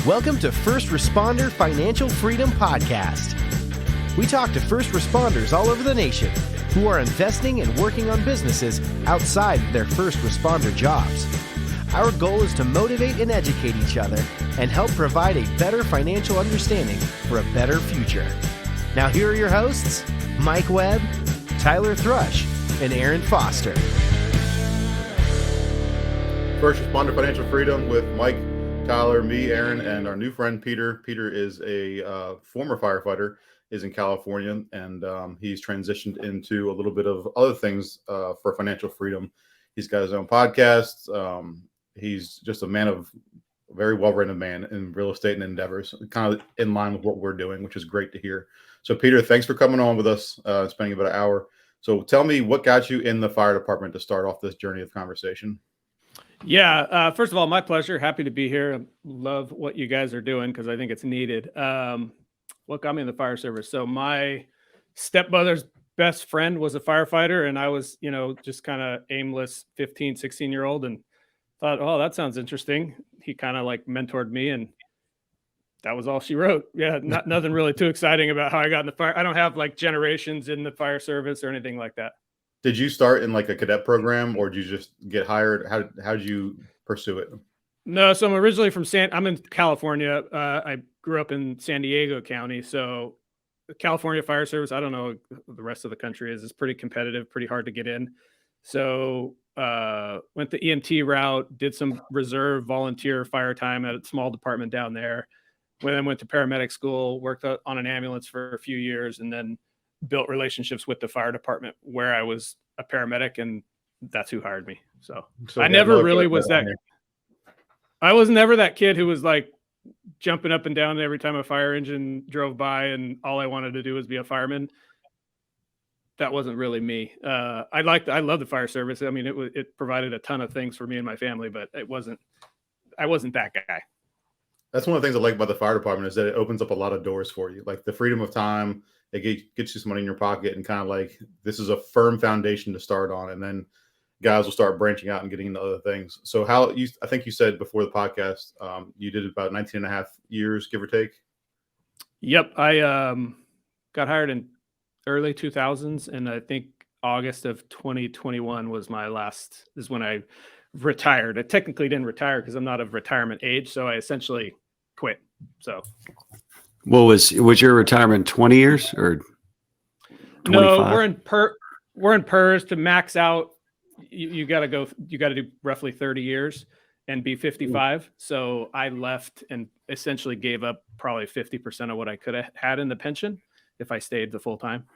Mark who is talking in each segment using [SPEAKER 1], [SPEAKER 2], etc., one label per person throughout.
[SPEAKER 1] Welcome to First Responder Financial Freedom Podcast. We talk to first responders all over the nation who are investing and working on businesses outside their first responder jobs. Our goal is to motivate and educate each other and help provide a better financial understanding for a better future. Now here are your hosts, Mike Webb, Tyler Thrush, and Aaron Foster.
[SPEAKER 2] First Responder Financial Freedom with Mike, Tyler, me, Aaron, and our new friend Peter. Peter is a former firefighter, is in California, and he's transitioned into a little bit of other things for financial freedom. He's got his own podcast. He's just a very well-written man in real estate and endeavors, kind of in line with what we're doing, which is great to hear. So Peter, thanks for coming on with us, spending about an hour. So tell me, what got you in the fire department to start off this journey of conversation?
[SPEAKER 3] Yeah. First of all, my pleasure. Happy to be here. Love what you guys are doing because I think it's needed. What got me in the fire service? So my stepmother's best friend was a firefighter, and I was, just kind of aimless 15, 16-year-old and thought, oh, that sounds interesting. He kind of like mentored me, and that was all she wrote. Yeah. Nothing really too exciting about how I got in the fire. I don't have like generations in the fire service or anything like that.
[SPEAKER 2] Did you start in like a cadet program, or did you just get hired? How did you pursue it?
[SPEAKER 3] No, so I'm originally from I'm in California. I grew up in San Diego County. So the California Fire Service, I don't know what the rest of the country is. It's pretty competitive, pretty hard to get in. So went the EMT route, did some reserve volunteer fire time at a small department down there. Then went to paramedic school, worked on an ambulance for a few years, and then built relationships with the fire department where I was a paramedic, and that's who hired me. So I never really was that. I was never that kid who was like jumping up and down every time a fire engine drove by and all I wanted to do was be a fireman. That wasn't really me. I love the fire service. I mean, it provided a ton of things for me and my family, but I wasn't that guy.
[SPEAKER 2] That's one of the things I like about the fire department is that it opens up a lot of doors for you, like the freedom of time. It gets you some money in your pocket, and kind of like this is a firm foundation to start on, and then guys will start branching out and getting into other things. So I think you said before the podcast, you did about 19 and a half years, give or take.
[SPEAKER 3] Yep. I got hired in early 2000s, and I think August of 2021 was is when I retired. I technically didn't retire because I'm not of retirement age, so I essentially quit. So.
[SPEAKER 4] Well, was your retirement 20 years or 25?
[SPEAKER 3] No, we're in PERS to max out. You got to do roughly 30 years and be 55. So I left and essentially gave up probably 50% of what I could have had in the pension if I stayed the full time.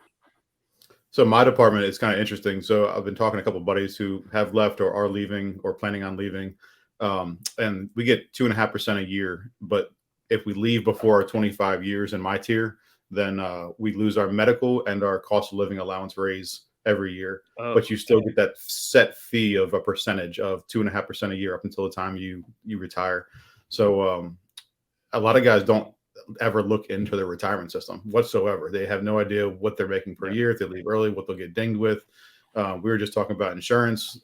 [SPEAKER 2] So my department is kind of interesting. So I've been talking to a couple of buddies who have left or are leaving or planning on leaving. And we get 2.5% a year, but if we leave before our 25 years in my tier, then we lose our medical and our cost of living allowance raise every year. Oh, but you still get that set fee of a percentage of 2.5% a year up until the time you retire. So a lot of guys don't ever look into their retirement system whatsoever. They have no idea what they're making per year if they leave early, what they'll get dinged with. We were just talking about insurance.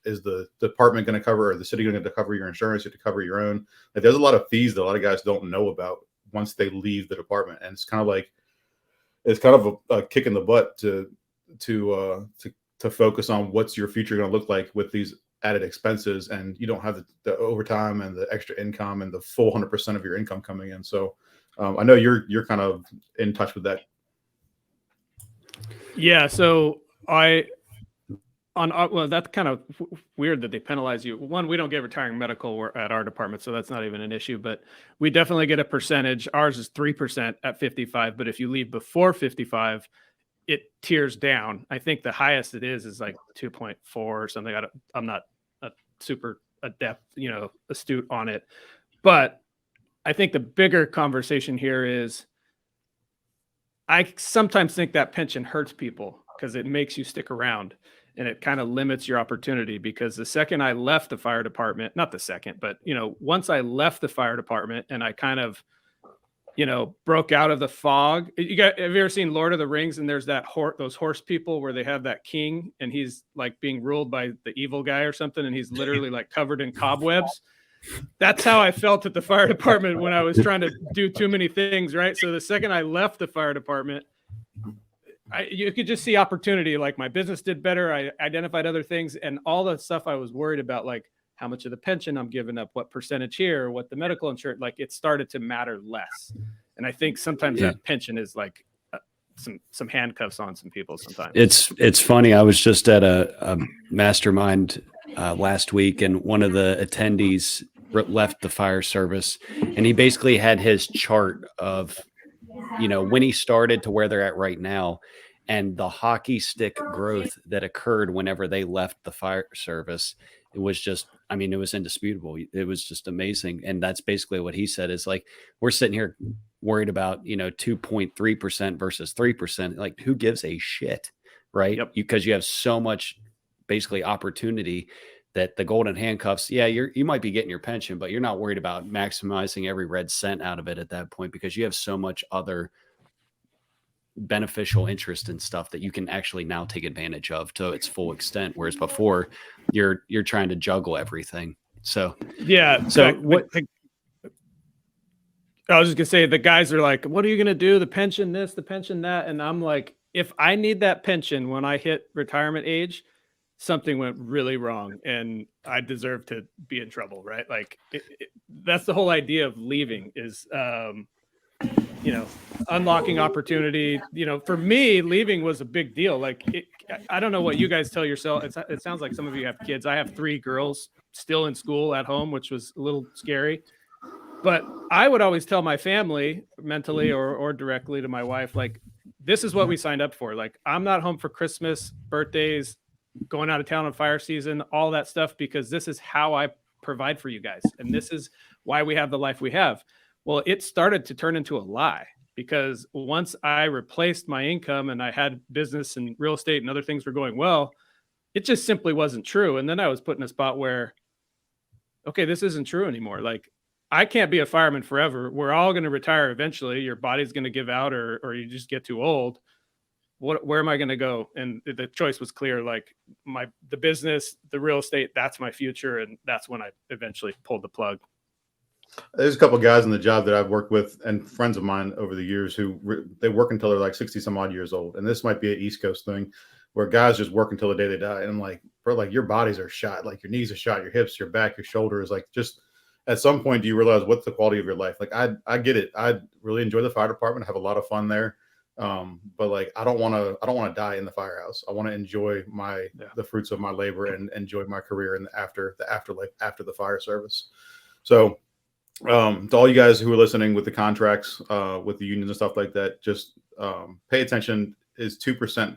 [SPEAKER 2] Is the department going to cover, or the city going to cover your insurance? You have to cover your own. Like, there's a lot of fees that a lot of guys don't know about once they leave the department, and it's kind of a kick in the butt to focus on what's your future going to look like with these added expenses, and you don't have the overtime and the extra income and the full 100% of your income coming in. So I know you're kind of in touch with that.
[SPEAKER 3] Yeah. So that's kind of weird that they penalize you. One, we don't get retiring medical at our department, so that's not even an issue, but we definitely get a percentage. Ours is 3% at 55, but if you leave before 55, it tiers down. I think the highest it is like 2.4 or something. I'm not a super adept, astute on it, but I think the bigger conversation here is I sometimes think that pension hurts people because it makes you stick around, and it kind of limits your opportunity. Because the second I left the fire department, not the second, but once I left the fire department and I kind of, broke out of the fog. Have you ever seen Lord of the Rings? And there's those horse people where they have that king and he's like being ruled by the evil guy or something, and he's literally like covered in cobwebs. that's how I felt at the fire department when I was trying to do too many things, right? So the second I left the fire department, you could just see opportunity. Like my business did better. I identified other things, and all the stuff I was worried about, like how much of the pension I'm giving up, what percentage here, what the medical insurance, like it started to matter less. And I think sometimes that pension is like some handcuffs on some people sometimes.
[SPEAKER 4] It's funny. I was just at a mastermind last week, and one of the attendees left the fire service, and he basically had his chart of, when he started to where they're at right now, and the hockey stick growth that occurred whenever they left the fire service. It was just, it was indisputable. It was just amazing. And that's basically what he said, is like, we're sitting here worried about, 2.3% versus 3%. Like, who gives a shit, right?
[SPEAKER 3] Yep.
[SPEAKER 4] Because you have so much basically opportunity that the golden handcuffs, you might be getting your pension, but you're not worried about maximizing every red cent out of it at that point, because you have so much other beneficial interest in stuff that you can actually now take advantage of to its full extent. Whereas before you're trying to juggle everything. So,
[SPEAKER 3] yeah.
[SPEAKER 4] So
[SPEAKER 3] what I was just gonna say, the guys are like, what are you going to do? The pension this, the pension that. And I'm like, if I need that pension when I hit retirement age, something went really wrong and I deserve to be in trouble. Right. Like that's the whole idea of leaving is, unlocking opportunity. For me, leaving was a big deal. Like, I don't know what you guys tell yourself. It sounds like some of you have kids. I have 3 girls still in school at home, which was a little scary. But I would always tell my family, mentally or directly to my wife, like, this is what we signed up for. Like, I'm not home for Christmas, birthdays, going out of town on fire season, all that stuff, because this is how I provide for you guys. And this is why we have the life we have. Well, it started to turn into a lie, because once I replaced my income and I had business and real estate and other things were going well, it just simply wasn't true. And then I was put in a spot where, okay, this isn't true anymore. Like, I can't be a fireman forever. We're all going to retire eventually. Your body's going to give out, or you just get too old. Where am I going to go? And the choice was clear. Like, the business, the real estate, that's my future. And that's when I eventually pulled the plug.
[SPEAKER 2] There's a couple of guys in the job that I've worked with and friends of mine over the years who they work until they're like 60 some odd years old. And this might be an East Coast thing where guys just work until the day they die. And I'm like, bro, like, your bodies are shot. Like, your knees are shot, your hips, your back, your shoulders. Like, just at some point, do you realize what's the quality of your life? Like, I get it. I really enjoy the fire department. I have a lot of fun there. But like, I don't want to die in the firehouse. I want to enjoy the fruits of my labor and enjoy my career in the afterlife after the fire service. So, to all you guys who are listening with the contracts, with the unions and stuff like that, just pay attention. Is 2%,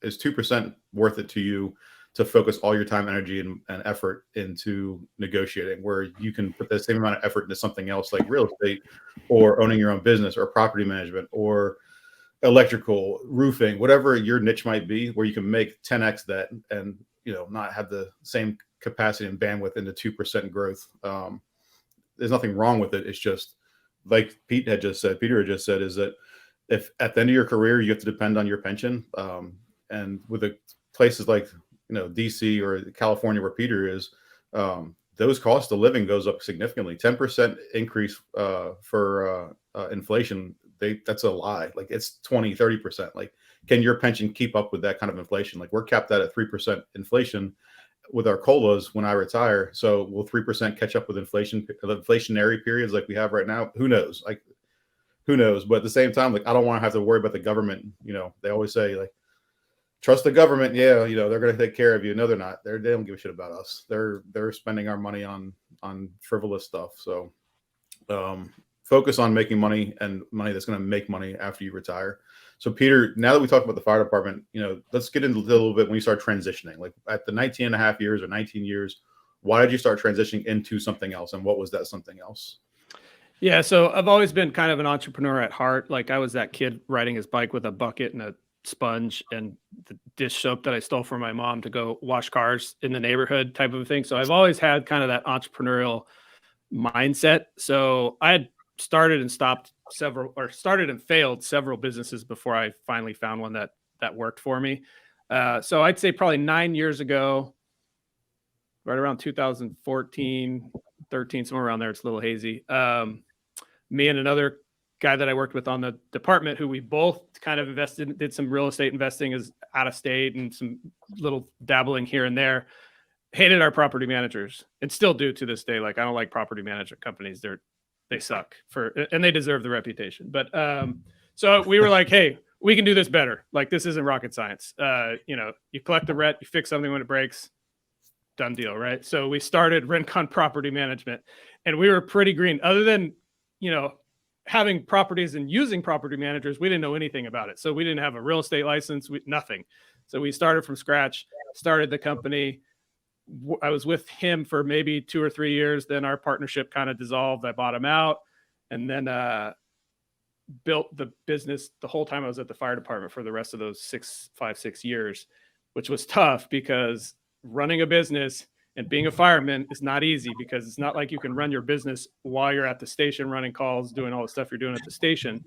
[SPEAKER 2] is 2% worth it to you to focus all your time, energy, and effort into negotiating, where you can put the same amount of effort into something else like real estate or owning your own business or property management or electrical, roofing, whatever your niche might be, where you can make 10x that and, not have the same capacity and bandwidth into 2% growth. There's nothing wrong with it. It's just like Peter had just said, is that if at the end of your career, you have to depend on your pension, and with the places like, DC or California where Peter is, those costs of living goes up significantly. 10% increase for inflation. That's a lie. Like, it's 20, 30%. Like, can your pension keep up with that kind of inflation? Like, we're capped at 3% inflation with our COLAs when I retire. So will 3% catch up with inflationary periods like we have right now? Who knows? Like, who knows? But at the same time, like, I don't want to have to worry about the government. They always say, like, trust the government. Yeah, they're going to take care of you. No, they're not. They don't give a shit about us. They're spending our money on frivolous stuff. So focus on making money, and money that's going to make money after you retire. So Peter, now that we talked about the fire department, let's get into a little bit when you start transitioning. Like, at the 19 and a half years or 19 years, why did you start transitioning into something else? And what was that something else?
[SPEAKER 3] Yeah, so I've always been kind of an entrepreneur at heart. Like, I was that kid riding his bike with a bucket and a sponge and the dish soap that I stole from my mom to go wash cars in the neighborhood type of thing. So I've always had kind of that entrepreneurial mindset. So I had started and failed several businesses before I finally found one that worked for me. So I'd say probably 9 years ago, right around 2014, 13, somewhere around there. It's a little hazy. Me and another guy that I worked with on the department, who we both kind of invested, did some real estate investing as out of state and some little dabbling here and there, hated our property managers and still do to this day. Like, I don't like property management companies. They suck and they deserve the reputation. But so we were like, hey, we can do this better. Like, this isn't rocket science. You collect the rent, you fix something when it breaks, done deal, right? So we started Rincon Property Management, and we were pretty green. Other than, having properties and using property managers, we didn't know anything about it. So we didn't have a real estate license, nothing. So we started from scratch, started the company. I was with him for maybe 2 or 3 years. Then our partnership kind of dissolved. I bought him out, and then built the business the whole time I was at the fire department for the rest of those 6 years, which was tough because running a business and being a fireman is not easy, because it's not like you can run your business while you're at the station, running calls, doing all the stuff you're doing at the station.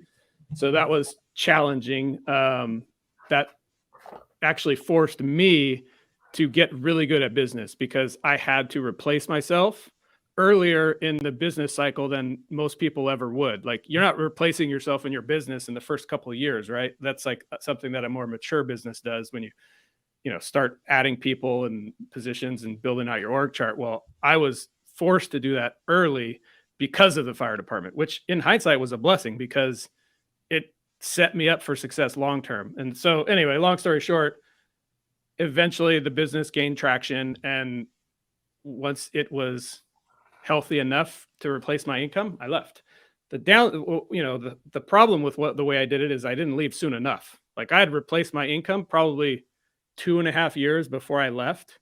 [SPEAKER 3] So that was challenging. That actually forced me to get really good at business, because I had to replace myself earlier in the business cycle than most people ever would. Like, you're not replacing yourself in your business in the first couple of years, right? That's like something that a more mature business does when you start adding people and positions and building out your org chart. Well, I was forced to do that early because of the fire department, which in hindsight was a blessing, because it set me up for success long term. And so anyway, long story short, eventually the business gained traction, and once it was healthy enough to replace my income, I left. The problem with the way I did it is I didn't leave soon enough. Like, I had replaced my income probably 2.5 years before I left,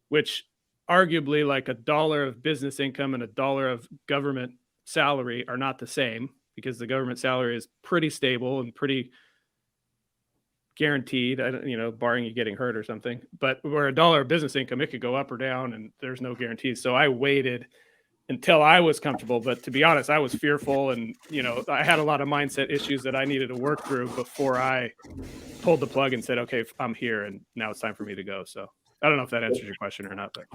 [SPEAKER 3] which arguably, like, $1 of business income and $1 of government salary are not the same, because the government salary is pretty stable and pretty guaranteed, barring you getting hurt or something. But where $1 of business income, it could go up or down, and there's no guarantees. So I waited until I was comfortable. But to be honest, I was fearful, and I had a lot of mindset issues that I needed to work through before I pulled the plug and said, okay, I'm here, and now it's time for me to go. So I don't know if that answers your question or not, but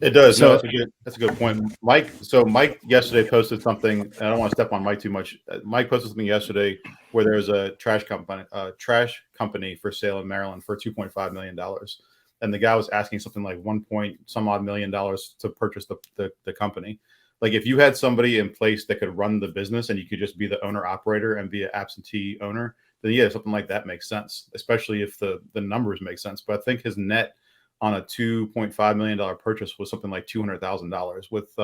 [SPEAKER 2] it does. So that's a good point, Mike. So Mike yesterday posted something, and I don't want to step on Mike too much. Mike posted something yesterday where there was a trash company for sale in Maryland for $2.5 million. And the guy was asking something like $1 odd million to purchase the company. Like, if you had somebody in place that could run the business and you could just be the owner operator and be an absentee owner, then yeah, something like that makes sense, especially if the numbers make sense. But I think his net on a $2.5 million purchase was something like $200,000 with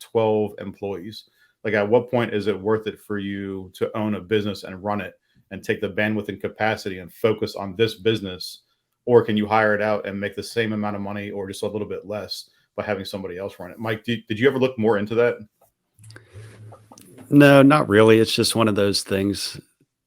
[SPEAKER 2] 12 employees. Like, at what point is it worth it for you to own a business and run it and take the bandwidth and capacity and focus on this business? Or can you hire it out and make the same amount of money or just a little bit less by having somebody else run it? Mike, did you ever look more into that?
[SPEAKER 4] No, not really. It's just one of those things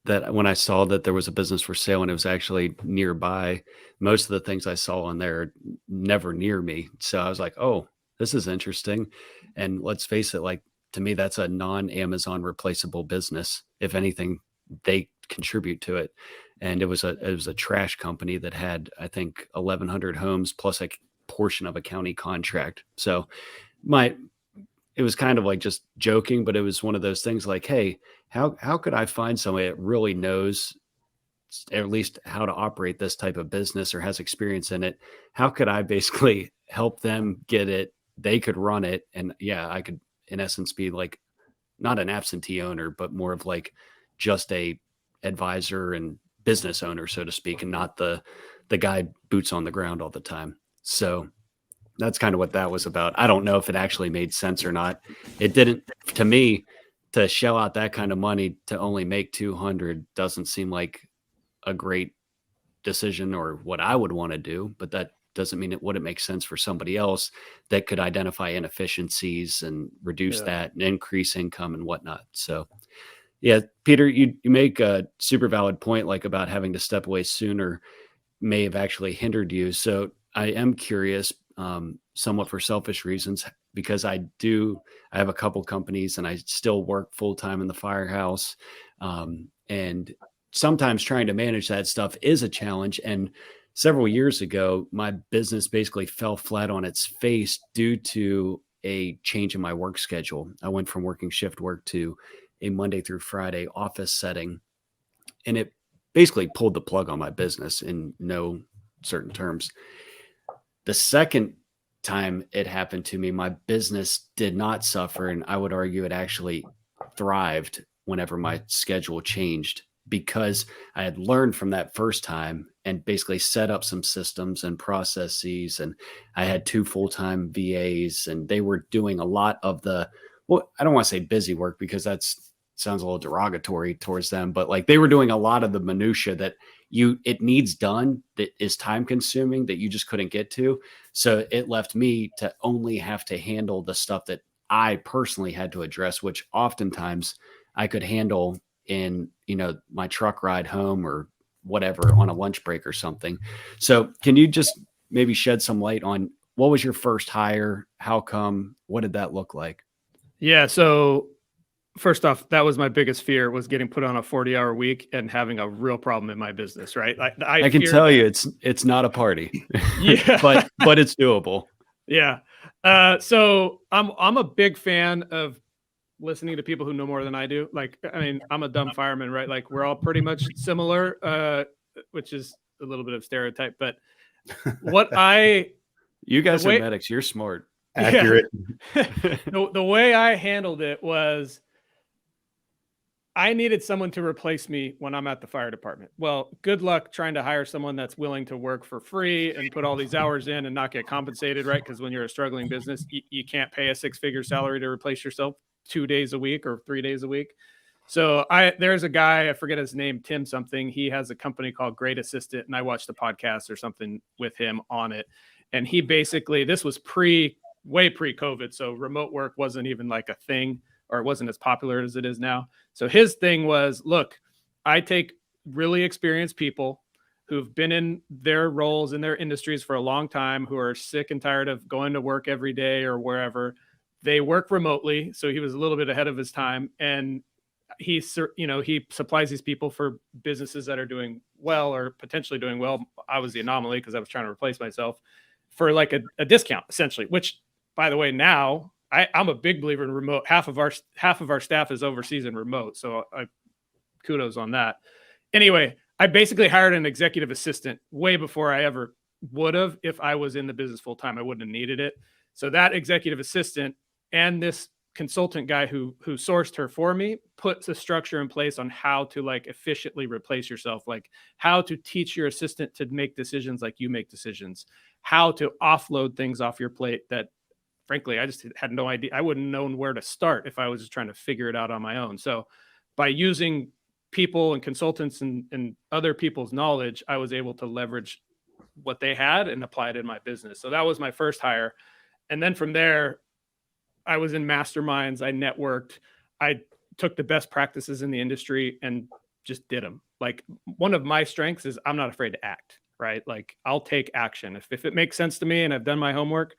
[SPEAKER 4] that when I saw that there was a business for sale and it was actually nearby, most of the things I saw on there are never near me. So I was like, oh, this is interesting. And let's face it, like, to me, that's a non-Amazon replaceable business. If anything, they contribute to it. And it was a trash company that had, I think, 1,100 homes plus a portion of a county contract. So it was kind of like just joking, but it was one of those things like, hey, how could I find somebody that really knows at least how to operate this type of business or has experience in it? How could I basically help them get it? They could run it. And yeah, I could in essence be like, not an absentee owner, but more of like just a advisor and business owner, so to speak, and not the guy boots on the ground all the time. So that's kind of what that was about. I don't know if it actually made sense or not. It didn't, to me, to shell out that kind of money to only make 200 doesn't seem like a great decision or what I would want to do, but that doesn't mean it wouldn't make sense for somebody else that could identify inefficiencies and reduce that and increase income and whatnot. So yeah, Peter, you make a super valid point, like about having to step away sooner may have actually hindered you. So I am curious, somewhat for selfish reasons, because I have a couple companies and I still work full-time in the firehouse. And sometimes trying to manage that stuff is a challenge. And several years ago, my business basically fell flat on its face due to a change in my work schedule. I went from working shift work to a Monday through Friday office setting, and it basically pulled the plug on my business in no certain terms. The second time it happened to me, my business did not suffer, and I would argue it actually thrived whenever my schedule changed, because I had learned from that first time and basically set up some systems and processes. And I had 2 full-time VAs, and they were doing a lot of the, well, I don't want to say busy work because that's sounds a little derogatory towards them, but like they were doing a lot of the minutia that it needs done, that is time consuming, that you just couldn't get to. So it left me to only have to handle the stuff that I personally had to address, which oftentimes I could handle in, my truck ride home or whatever on a lunch break or something. So can you just maybe shed some light on what was your first hire? How come? What did that look like?
[SPEAKER 3] Yeah. So first off, that was my biggest fear, was getting put on a 40-hour week and having a real problem in my business. Right.
[SPEAKER 4] I can tell you it's not a party,
[SPEAKER 3] yeah,
[SPEAKER 4] but it's doable.
[SPEAKER 3] Yeah. So I'm a big fan of listening to people who know more than I do. Like, I mean, I'm a dumb fireman, right? Like we're all pretty much similar, which is a little bit of stereotype, but
[SPEAKER 4] you guys are medics. You're smart.
[SPEAKER 2] Accurate.
[SPEAKER 3] Yeah. The way I handled it was I needed someone to replace me when I'm at the fire department. Well, good luck trying to hire someone that's willing to work for free and put all these hours in and not get compensated, right? Because when you're a struggling business, you can't pay a 6-figure salary to replace yourself 2 days a week or 3 days a week. So there's a guy, I forget his name, Tim something. He has a company called Great Assistant, and I watched a podcast or something with him on it. And he basically, this was way pre-COVID, so remote work wasn't even like a thing, or it wasn't as popular as it is now. So his thing was, look, I take really experienced people who've been in their roles in their industries for a long time, who are sick and tired of going to work every day or wherever. They work remotely. So he was a little bit ahead of his time. And he supplies these people for businesses that are doing well or potentially doing well. I was the anomaly because I was trying to replace myself for like a discount, essentially, which, by the way, now I'm a big believer in remote. Half of our staff is overseas and remote. So kudos on that. Anyway, I basically hired an executive assistant way before I ever would have. If I was in the business full time, I wouldn't have needed it. So that executive assistant and this consultant guy who sourced her for me puts a structure in place on how to like efficiently replace yourself, like how to teach your assistant to make decisions like you make decisions, how to offload things off your plate that frankly, I just had no idea. I wouldn't know where to start if I was just trying to figure it out on my own. So by using people and consultants and other people's knowledge, I was able to leverage what they had and apply it in my business. So that was my first hire. And then from there, I was in masterminds. I networked. I took the best practices in the industry and just did them. Like one of my strengths is I'm not afraid to act, right? Like I'll take action. If it makes sense to me and I've done my homework,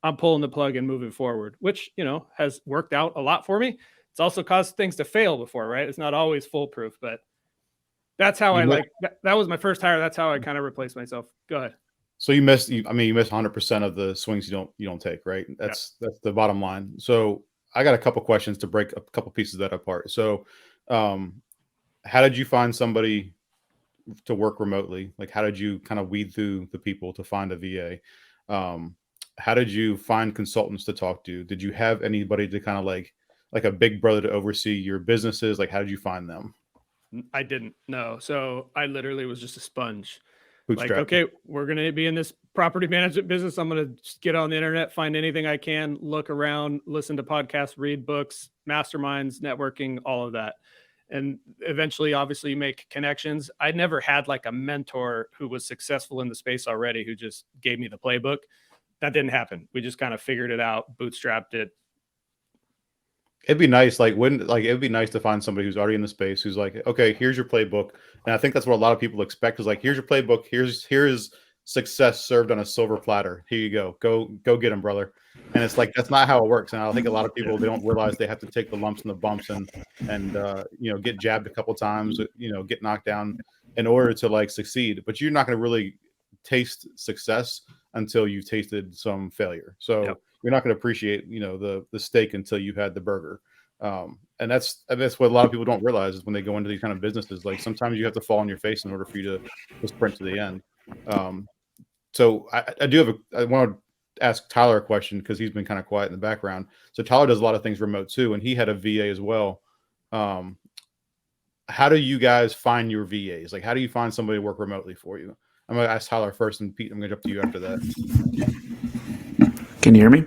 [SPEAKER 3] I'm pulling the plug and moving forward, which, has worked out a lot for me. It's also caused things to fail before, right? It's not always foolproof, but that's how that was my first hire. That's how I kind of replaced myself. Go ahead.
[SPEAKER 2] So you miss 100% of the swings you don't take, right? That's the bottom line. So I got a couple questions to break a couple pieces of that apart. So, how did you find somebody to work remotely? Like, how did you kind of weed through the people to find a VA? How did you find consultants to talk to? Did you have anybody to kind of like a big brother to oversee your businesses? Like, how did you find them?
[SPEAKER 3] I didn't know. So I literally was just a sponge.
[SPEAKER 2] Bootstrap.
[SPEAKER 3] Like, okay, we're going to be in this property management business. I'm going to just get on the internet, find anything I can, look around, listen to podcasts, read books, masterminds, networking, all of that. And eventually, obviously, you make connections. I never had like a mentor who was successful in the space already, who just gave me the playbook. That didn't happen. We just kind of figured it out, bootstrapped it.
[SPEAKER 2] It'd be nice, it'd be nice to find somebody who's already in the space, who's like, okay, here's your playbook. And I think that's what a lot of people expect is like, here's your playbook. Here's success served on a silver platter. Here you go. Go get them, brother. And it's like, that's not how it works. And I think a lot of people, they don't realize they have to take the lumps and the bumps and get jabbed a couple times, get knocked down in order to like succeed. But you're not going to really taste success until you've tasted some failure. So you're not going to appreciate, the steak until you've had the burger. And that's what a lot of people don't realize is when they go into these kind of businesses, like sometimes you have to fall on your face in order for you to sprint to the end. So I want to ask Tyler a question because he's been kind of quiet in the background. So Tyler does a lot of things remote too, and he had a VA as well. How do you guys find your VAs? Like, how do you find somebody to work remotely for you? I'm going to ask Tyler first, and Pete, I'm going to jump to you after that.
[SPEAKER 5] Can you hear me?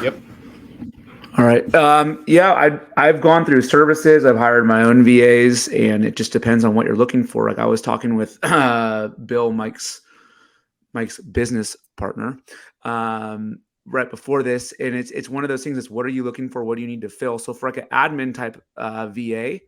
[SPEAKER 2] Yep.
[SPEAKER 5] All right. I've gone through services. I've hired my own VAs, and it just depends on what you're looking for. Like I was talking with Bill, Mike's business partner, right before this, and it's one of those things. It's what are you looking for? What do you need to fill? So for like an admin type VA,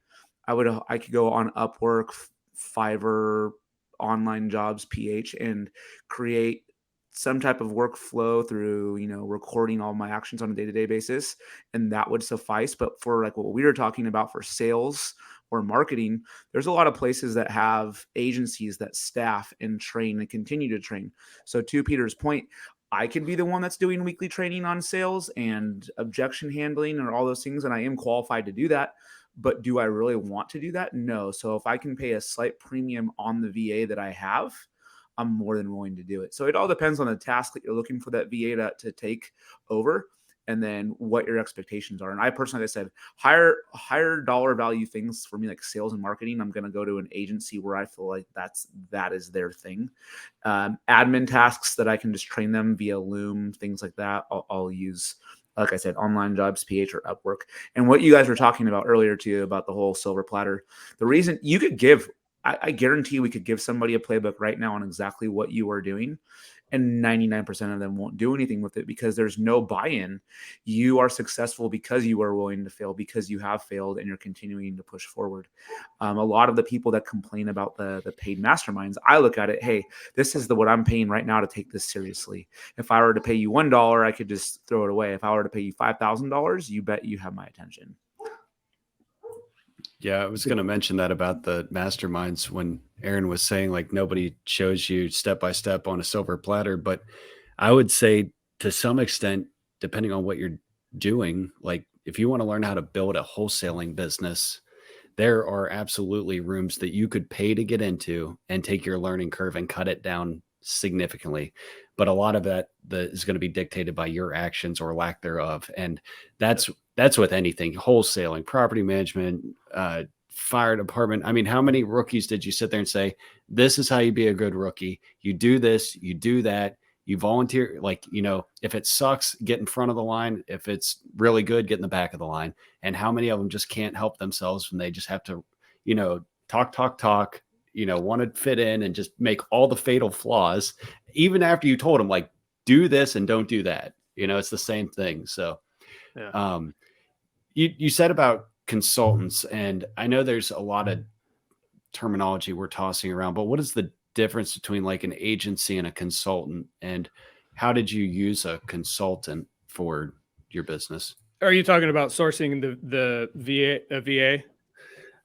[SPEAKER 5] I could go on Upwork, Fiverr, Online Jobs, PH, and create some type of workflow through, recording all my actions on a day-to-day basis. And that would suffice. But for like what we were talking about for sales or marketing, there's a lot of places that have agencies that staff and train and continue to train. So to Peter's point, I can be the one that's doing weekly training on sales and objection handling and all those things. And I am qualified to do that. But do I really want to do that? No. So if I can pay a slight premium on the VA that I have, I'm more than willing to do it. So it all depends on the task that you're looking for that VA to take over, and then what your expectations are. And I personally, like I said, higher dollar value things for me, like sales and marketing, I'm going to go to an agency where I feel like that is their thing. Admin tasks that I can just train them via Loom, things like that, I'll use, like I said, Online Jobs, PH, or Upwork. And what you guys were talking about earlier too, about the whole silver platter, the reason you could give, I guarantee we could give somebody a playbook right now on exactly what you are doing, and 99% of them won't do anything with it because there's no buy-in. You are successful because you are willing to fail, because you have failed and you're continuing to push forward. A lot of the people that complain about the paid masterminds, I look at it, hey, this is what I'm paying right now to take this seriously. If I were to pay you $1, I could just throw it away. If I were to pay you $5,000, you bet you have my attention.
[SPEAKER 4] Yeah, I was going to mention that about the masterminds when Aaron was saying like nobody shows you step by step on a silver platter. But I would say to some extent, depending on what you're doing, like if you want to learn how to build a wholesaling business, there are absolutely rooms that you could pay to get into and take your learning curve and cut it down significantly. But a lot of that is going to be dictated by your actions or lack thereof. And that's with anything, wholesaling, property management, fire department. I mean, how many rookies did you sit there and say, this is how you be a good rookie? You do this, you do that, you volunteer. Like, if it sucks, get in front of the line. If it's really good, get in the back of the line. And how many of them just can't help themselves when they just have to, talk, want to fit in and just make all the fatal flaws, even after you told them like, do this and don't do that. It's the same thing. So, yeah. You said about consultants, and I know there's a lot of terminology we're tossing around, but what is the difference between like an agency and a consultant, and how did you use a consultant for your business?
[SPEAKER 3] Are you talking about sourcing the VA?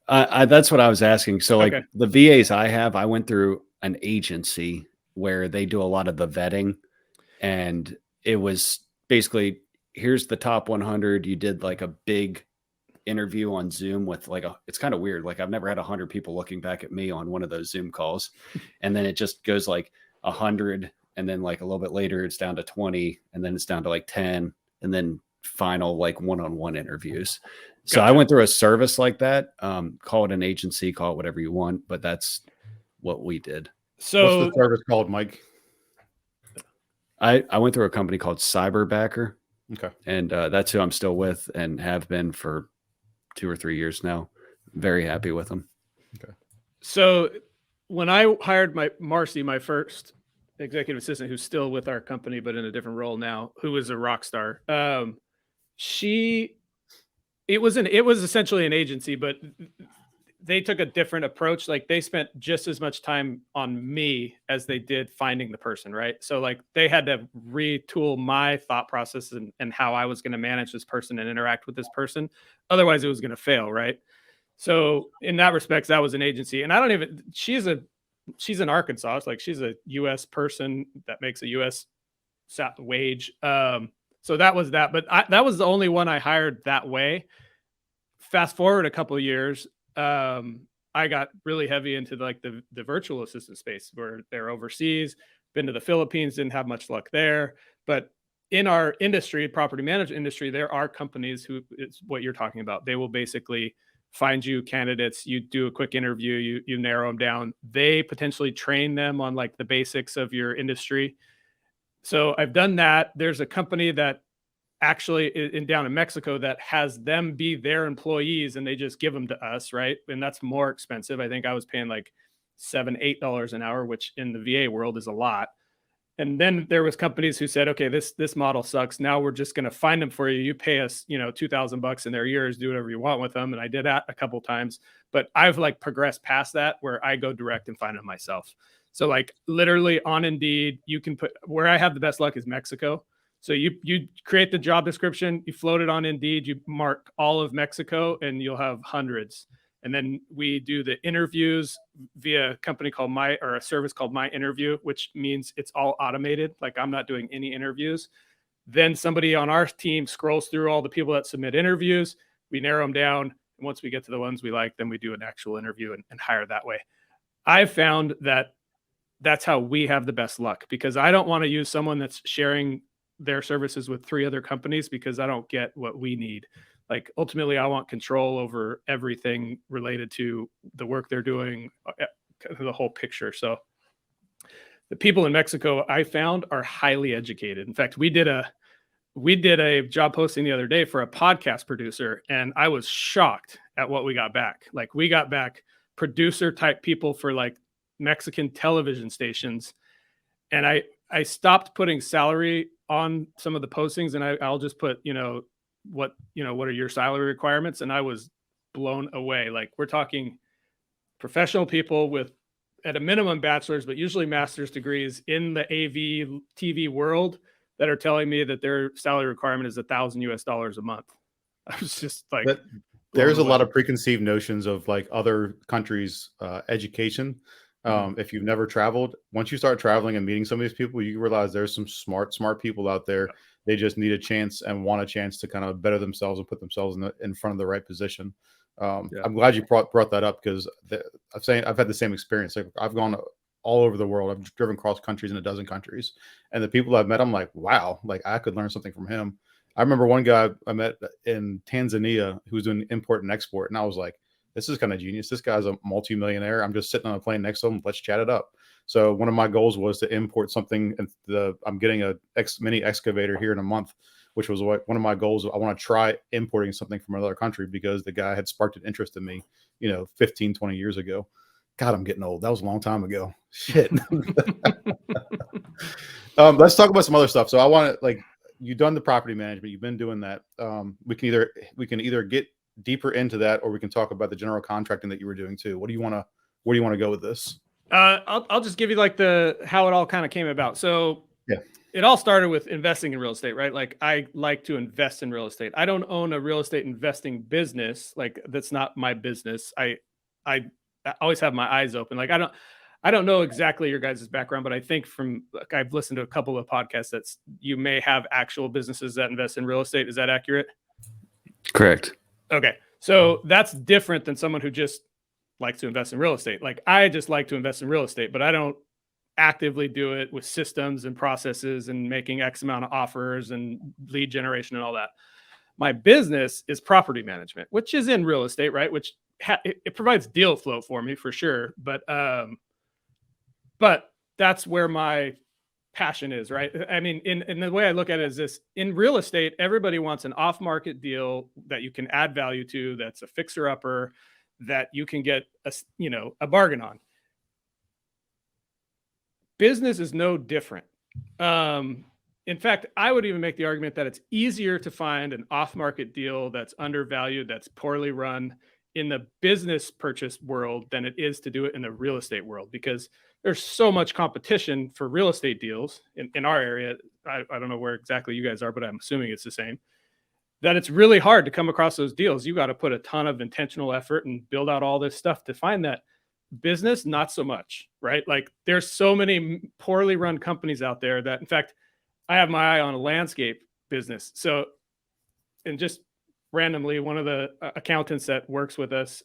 [SPEAKER 4] That's what I was asking. So like
[SPEAKER 3] Okay.
[SPEAKER 4] the VAs I went through an agency where they do a lot of the vetting, and it was basically, here's the top 100. You did like a big interview on Zoom with it's kind of weird. Like I've never had 100 people looking back at me on one of those Zoom calls. And then it just goes like 100. And then like a little bit later, it's down to 20, and then it's down to like 10, and then final like one-on-one interviews. So gotcha. I went through a service like that. Call it an agency, call it whatever you want, but that's what we did.
[SPEAKER 2] So what's the service called, Mike?
[SPEAKER 4] I went through a company called Cyberbacker.
[SPEAKER 2] Okay.
[SPEAKER 4] And that's who I'm still with and have been for 2 or 3 years now. Very happy with them.
[SPEAKER 2] Okay. So
[SPEAKER 3] when I hired Marcy, my first executive assistant, who's still with our company, but in a different role now, who is a rock star. It was essentially an agency, but they took a different approach. Like they spent just as much time on me as they did finding the person. Right. So like they had to retool my thought process and how I was going to manage this person and interact with this person. Otherwise it was going to fail. Right. So in that respect, that was an agency. And she's a she's in Arkansas. It's like she's a U.S. person that makes a U.S. wage. So that was that. But that was the only one I hired that way. Fast forward a couple of years, I got really heavy into the virtual assistant space where they're overseas. Been to the Philippines, didn't have much luck there. But in our industry, property management industry, there are companies who, it's what you're talking about. They will basically find you candidates. You do a quick interview, you narrow them down. They potentially train them on like the basics of your industry. So I've done that. There's a company that actually down in Mexico that has them be their employees and they just give them to us, right? And that's more expensive. I think I was paying like $7-8 an hour, which in the VA world is a lot. And then there was companies who said, okay, this model sucks. Now we're just going to find them for you. You pay us, $2,000 in their years, do whatever you want with them. And I did that a couple of times, but I've like progressed past that where I go direct and find them myself. So like literally on Indeed, you can put, where I have the best luck is Mexico. So you create the job description, you float it on Indeed, you mark all of Mexico and you'll have hundreds. And then we do the interviews via a company called a service called My Interview, which means it's all automated. Like I'm not doing any interviews. Then somebody on our team scrolls through all the people that submit interviews. We narrow them down. And once we get to the ones we like, then we do an actual interview and hire that way. I've found that that's how we have the best luck because I don't want to use someone that's sharing their services with 3 other companies because I don't get what we need. Like ultimately I want control over everything related to the work they're doing, the whole picture. So the people in Mexico I found are highly educated. In fact, we did a job posting the other day for a podcast producer and I was shocked at what we got back. Like we got back producer type people for like Mexican television stations. And I stopped putting salary on some of the postings and I'll just put, what are your salary requirements? And I was blown away. Like we're talking professional people with at a minimum bachelor's, but usually master's degrees in the AV TV world that are telling me that their salary requirement is $1,000 a month. I was just like,
[SPEAKER 2] there's a lot of preconceived notions of like other countries' education. If you've never traveled, once you start traveling and meeting some of these people, you realize there's some smart people out there. They just need a chance and want a chance to kind of better themselves and put themselves in front of the right position. I'm glad you brought that up because I've had the same experience. Like I've gone all over the world. I've driven cross countries in a dozen countries, and the people I've met, I'm like, wow, like I could learn something from him. I remember one guy I met in Tanzania who was doing import and export, and I was like, this is kind of genius. This guy's a multimillionaire. I'm just sitting on a plane next to him. Let's chat it up. So one of my goals was to import something. And I'm getting a mini excavator here in a month, which was one of my goals. I want to try importing something from another country because the guy had sparked an interest in me, 15, 20 years ago. God, I'm getting old. That was a long time ago. Shit. Let's talk about some other stuff. So I want to you've done the property management. You've been doing that. We can either get deeper into that, or we can talk about the general contracting that you were doing too. Where do you want to go with this?
[SPEAKER 3] I'll just give you like how it all kind of came about. So
[SPEAKER 2] yeah,
[SPEAKER 3] it all started with investing in real estate, right? Like I like to invest in real estate. I don't own a real estate investing business. Like that's not my business. I always have my eyes open. Like I don't know exactly your guys' background, but I think I've listened to a couple of podcasts that you may have actual businesses that invest in real estate. Is that accurate?
[SPEAKER 4] Correct.
[SPEAKER 3] Okay. So that's different than someone who just likes to invest in real estate. Like I just like to invest in real estate, but I don't actively do it with systems and processes and making X amount of offers and lead generation and all that. My business is property management, which is in real estate, right? Which it provides deal flow for me for sure. But that's where my passion is, right? I mean, in the way I look at it is this: in real estate, everybody wants an off-market deal that you can add value to, that's a fixer-upper, that you can get a bargain on. Business is no different. In fact, I would even make the argument that it's easier to find an off-market deal that's undervalued, that's poorly run in the business purchase world than it is to do it in the real estate world, because there's so much competition for real estate deals in our area. I don't know where exactly you guys are, but I'm assuming it's the same, that it's really hard to come across those deals. You got to put a ton of intentional effort and build out all this stuff to find that. business, not so much, right? Like there's so many poorly run companies out there that, in fact, I have my eye on a landscape business. So, and just randomly, one of the accountants that works with us,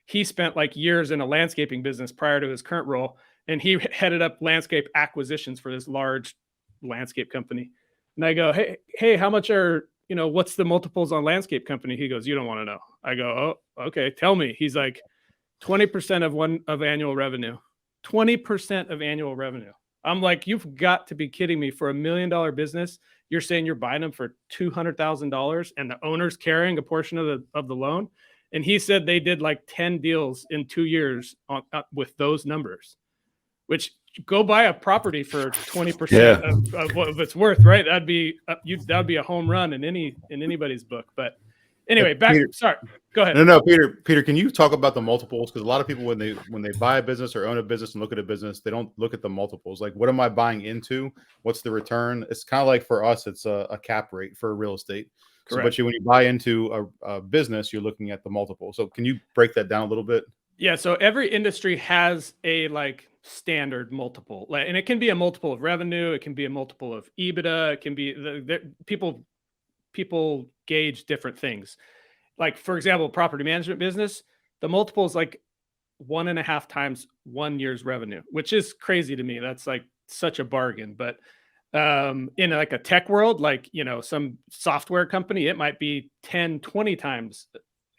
[SPEAKER 3] he spent like years in a landscaping business prior to his current role, and he headed up landscape acquisitions for this large landscape company. And I go, hey, how much are, what's the multiples on landscape company? He goes, you don't want to know. I go, oh, okay, tell me. He's like, 20% of annual revenue. 20% of annual revenue. I'm like, you've got to be kidding me. For $1 million business, you're saying you're buying them for $200,000 and the owner's carrying a portion of the loan. And he said they did like 10 deals in 2 years with those numbers, which go buy a property for 20% of what it's worth, right? That'd be a home run in anybody's book. But anyway, back.
[SPEAKER 2] Peter,
[SPEAKER 3] sorry, go ahead.
[SPEAKER 2] No, Peter, can you talk about the multiples? Because a lot of people, when they buy a business or own a business and look at a business, they don't look at the multiples. Like, what am I buying into? What's the return? It's kind of like for us, it's a cap rate for real estate. So, but when you buy into a business, you're looking at the multiple. So can you break that down a little bit?
[SPEAKER 3] Yeah. So every industry has a like standard multiple, and it can be a multiple of revenue. It can be a multiple of EBITDA. It can be people gauge different things. Like, for example, property management business, the multiple is like 1.5 times 1 year's revenue, which is crazy to me. That's like such a bargain. But in like a tech world, like, some software company, it might be 10, 20 times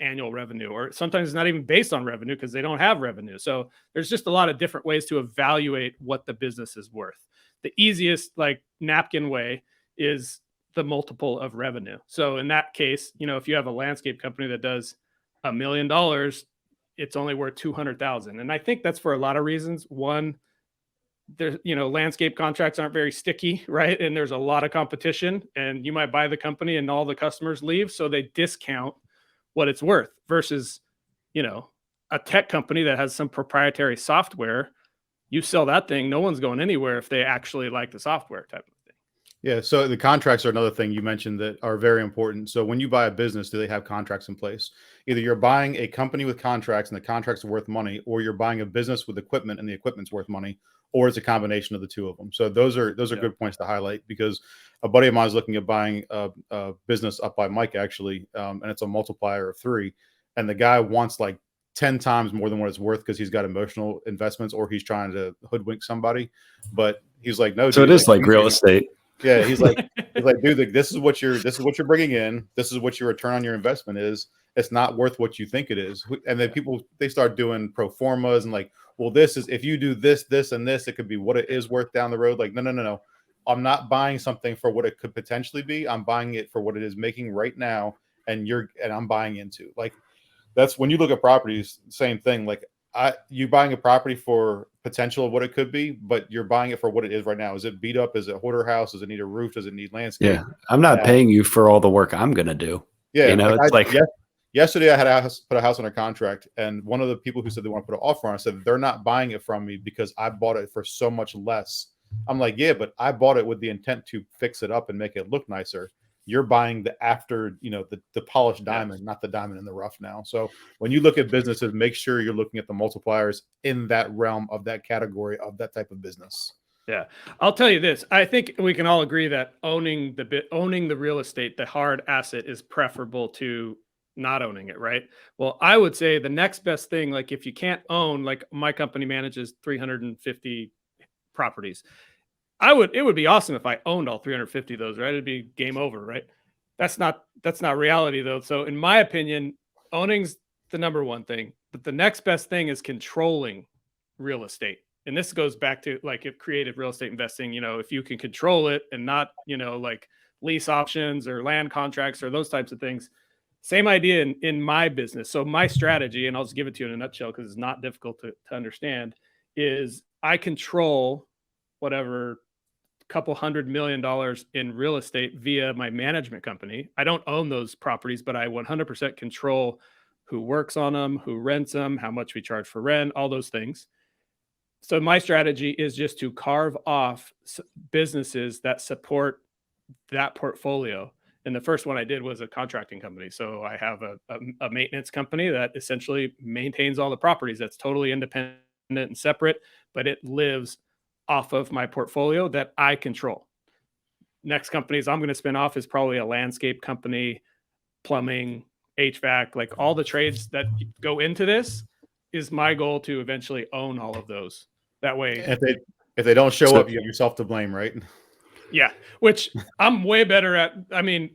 [SPEAKER 3] annual revenue, or sometimes it's not even based on revenue because they don't have revenue. So there's just a lot of different ways to evaluate what the business is worth. The easiest like napkin way is the multiple of revenue. So in that case, if you have a landscape company that does $1 million, it's only worth 200,000. And I think that's for a lot of reasons. One, there's, landscape contracts aren't very sticky, right? And there's a lot of competition, and you might buy the company and all the customers leave. So they discount what it's worth versus, a tech company that has some proprietary software. You sell that thing, no one's going anywhere if they actually like the software type of thing.
[SPEAKER 2] Yeah. So the contracts are another thing you mentioned that are very important. So when you buy a business, do they have contracts in place? Either you're buying a company with contracts and the contracts are worth money, or you're buying a business with equipment and the equipment's worth money, or it's a combination of the two of them. So those are good points to highlight, because a buddy of mine is looking at buying a business up by Mike, actually, and it's a multiplier of 3. And the guy wants like 10 times more than what it's worth because he's got emotional investments or he's trying to hoodwink somebody. But he's like, no.
[SPEAKER 4] So dude, it is like real estate.
[SPEAKER 2] Yeah, he's like, dude, this is what you're bringing in. This is what your return on your investment is. It's not worth what you think it is. And then they start doing pro formas and like, well, this is, if you do this, this, and this, it could be what it is worth down the road. Like, no. I'm not buying something for what it could potentially be. I'm buying it for what it is making right now. And I'm buying into, like, that's when you look at properties, same thing. Like, you buying a property for potential of what it could be, but you're buying it for what it is right now. Is it beat up? Is it hoarder house? Does it need a roof? Does it need landscape?
[SPEAKER 4] Yeah. I'm not paying you for all the work I'm going to do.
[SPEAKER 2] Yeah.
[SPEAKER 4] It's like
[SPEAKER 2] yesterday I had put a house under contract, and one of the people who said they want to put an offer on, I said, they're not buying it from me because I bought it for so much less. I'm like, yeah, but I bought it with the intent to fix it up and make it look nicer. You're buying the after, the polished diamond, not the diamond in the rough now. So when you look at businesses, make sure you're looking at the multipliers in that realm of that category of that type of business.
[SPEAKER 3] Yeah. I'll tell you this. I think we can all agree that owning the real estate, the hard asset, is preferable to not owning it, right? Well, I would say the next best thing, like if you can't own, like my company manages 350 properties. It would be awesome if I owned all 350 of those, right? It'd be game over, right? That's not reality though. So in my opinion, owning's the number one thing, but the next best thing is controlling real estate. And this goes back to like if creative real estate investing, if you can control it and not, like lease options or land contracts or those types of things. Same idea in my business. So my strategy, and I'll just give it to you in a nutshell because it's not difficult to understand, is I control whatever couple $100 million in real estate via my management company. I don't own those properties, but I 100% control who works on them, who rents them, how much we charge for rent, all those things. So my strategy is just to carve off businesses that support that portfolio. And the first one I did was a contracting company. So I have a maintenance company that essentially maintains all the properties. That's totally independent and separate, but it lives off of my portfolio that I control. Next companies I'm going to spin off is probably a landscape company, plumbing, HVAC, like all the trades that go into this is my goal to eventually own all of those. That way,
[SPEAKER 2] if they don't show up, you have yourself to blame, right?
[SPEAKER 3] Yeah, which I'm way better at. I mean,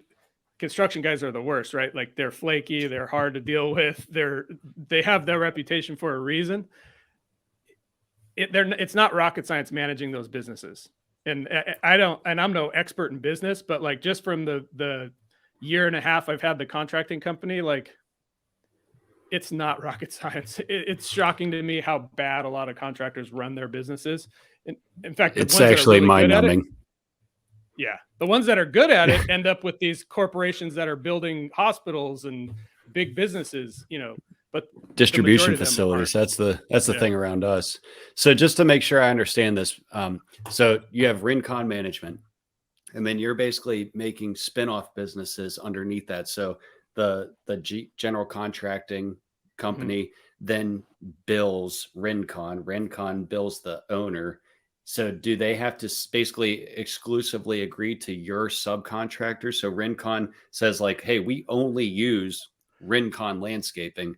[SPEAKER 3] construction guys are the worst, right? Like they're flaky, they're hard to deal with. They have their reputation for a reason. It's not rocket science managing those businesses. And I'm no expert in business, but like just from the year and a half I've had the contracting company, like it's not rocket science. It's shocking to me how bad a lot of contractors run their businesses. In fact,
[SPEAKER 4] it's actually really mind-numbing.
[SPEAKER 3] Yeah. The ones that are good at it end up with these corporations that are building hospitals and big businesses, but
[SPEAKER 4] distribution facilities. That's the thing around us. So just to make sure I understand this. So you have Rincon Management, and then you're basically making spin-off businesses underneath that. So the general contracting company then bills Rincon bills the owner. So do they have to basically exclusively agree to your subcontractor? So Rincon says like, hey, we only use Rincon Landscaping.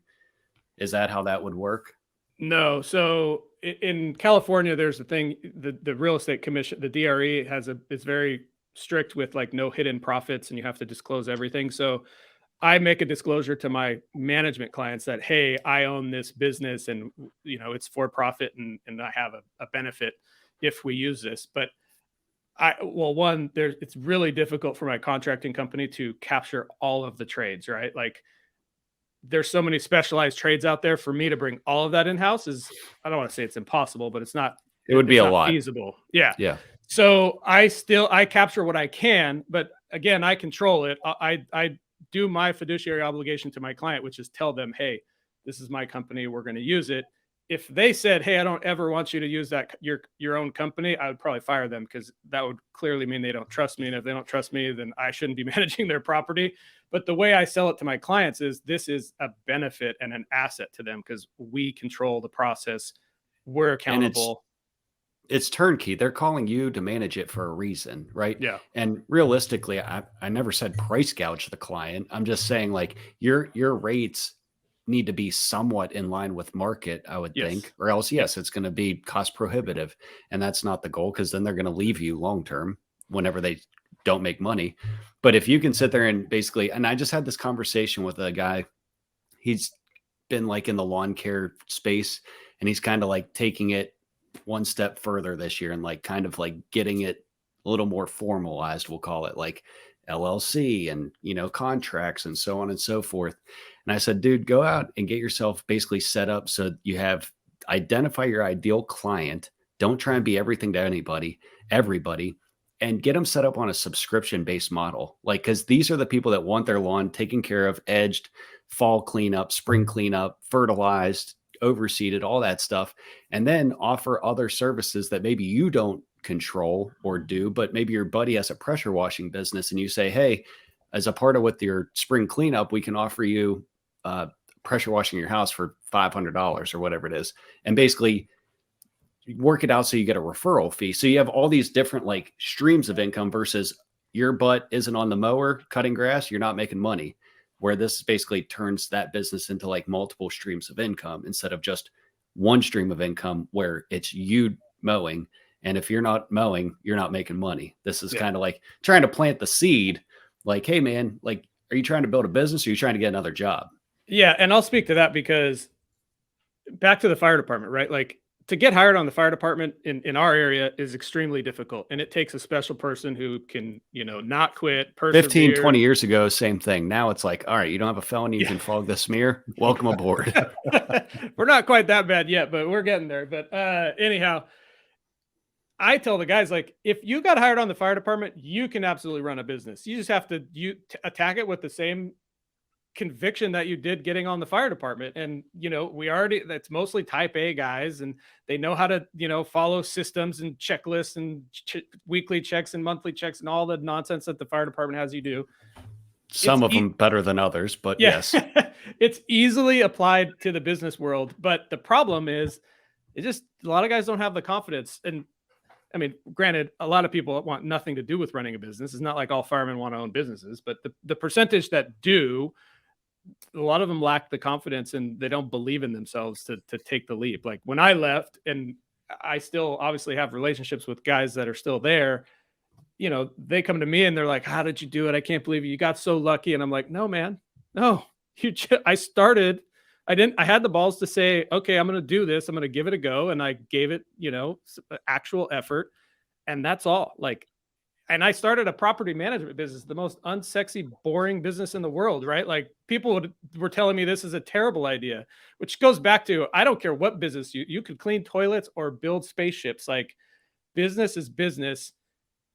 [SPEAKER 4] Is that how that would work?
[SPEAKER 3] No. So in California, there's a thing, the real estate commission, the DRE is very strict with like no hidden profits and you have to disclose everything. So I make a disclosure to my management clients that, hey, I own this business and it's for profit and I have a benefit if we use this. But it's really difficult for my contracting company to capture all of the trades, right? Like there's so many specialized trades out there. For me to bring all of that in-house I don't want to say it's impossible, but it would be a lot feasible. Yeah. Yeah. So I capture what I can, but again, I control it. I do my fiduciary obligation to my client, which is tell them, hey, this is my company. We're going to use it. If they said, hey, I don't ever want you to use that your own company, I would probably fire them because that would clearly mean they don't trust me. And if they don't trust me, then I shouldn't be managing their property. But the way I sell it to my clients is this is a benefit and an asset to them because we control the process. We're accountable.
[SPEAKER 4] It's turnkey. They're calling you to manage it for a reason, right?
[SPEAKER 3] Yeah.
[SPEAKER 4] And realistically, I never said price gouge the client. I'm just saying like your rates need to be somewhat in line with market, I would think, or else, it's going to be cost prohibitive. And that's not the goal because then they're going to leave you long-term whenever they don't make money. But if you can sit there and basically, and I just had this conversation with a guy, he's been like in the lawn care space and he's kind of like taking it one step further this year and like kind of like getting it a little more formalized, we'll call it like LLC and, contracts and so on and so forth. And I said, dude, go out and get yourself basically set up so you identify your ideal client. Don't try and be everything to everybody, and get them set up on a subscription-based model. Like, because these are the people that want their lawn taken care of, edged, fall cleanup, spring cleanup, fertilized, overseeded, all that stuff, and then offer other services that maybe you don't control or do, but maybe your buddy has a pressure washing business and you say, hey, as a part of with your spring cleanup, we can offer you pressure washing your house for $500 or whatever it is. And basically work it out so you get a referral fee. So you have all these different like streams of income versus your butt isn't on the mower cutting grass, you're not making money. Where this basically turns that business into like multiple streams of income instead of just one stream of income where it's you mowing. And if you're not mowing, you're not making money. This is kind of like trying to plant the seed. Like, hey man, like, are you trying to build a business or are you trying to get another job?
[SPEAKER 3] Yeah. And I'll speak to that because back to the fire department, right? Like to get hired on the fire department in our area is extremely difficult. And it takes a special person who can, not quit.
[SPEAKER 4] 15, 20 years ago, same thing. Now it's like, all right, you don't have a felony. You can fog the smear. Welcome aboard.
[SPEAKER 3] We're not quite that bad yet, but we're getting there. But anyhow, I tell the guys, like, if you got hired on the fire department, you can absolutely run a business. You just have to attack it with the same conviction that you did getting on the fire department. And, that's mostly type A guys, and they know how to, follow systems and checklists and weekly checks and monthly checks and all the nonsense that the fire department has you do.
[SPEAKER 4] Some of them better than others, but yes.
[SPEAKER 3] It's easily applied to the business world. But the problem is, it's just a lot of guys don't have the confidence. And I mean, granted, a lot of people want nothing to do with running a business. It's not like all firemen want to own businesses, but the percentage that do, a lot of them lack the confidence and they don't believe in themselves to take the leap. Like when I left, and I still obviously have relationships with guys that are still there, they come to me and they're like, how did you do it? I can't believe you got so lucky. And I'm like, no, man, no, I had the balls to say, okay, I'm going to do this. I'm going to give it a go. And I gave it, actual effort. And that's all. And I started a property management business, the most unsexy, boring business in the world, right? Like people were telling me this is a terrible idea, which goes back to, I don't care what business you could clean toilets or build spaceships. Like business is business.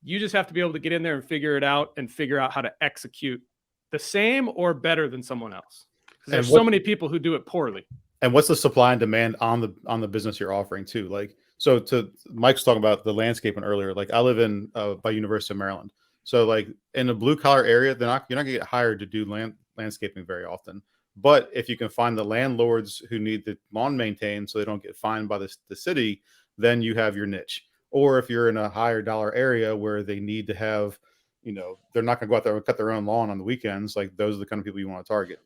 [SPEAKER 3] You just have to be able to get in there and figure it out and figure out how to execute the same or better than someone else. Because there's so many people who do it poorly.
[SPEAKER 2] And what's the supply and demand on the business you're offering too? Like, so to Mike's talking about the landscaping earlier, like I live in by University of Maryland. So like in a blue collar area, you're not gonna get hired to do landscaping very often. But if you can find the landlords who need the lawn maintained so they don't get fined by the city, then you have your niche. Or if you're in a higher dollar area where they need to have, they're not going to go out there and cut their own lawn on the weekends. Like those are the kind of people you want to target.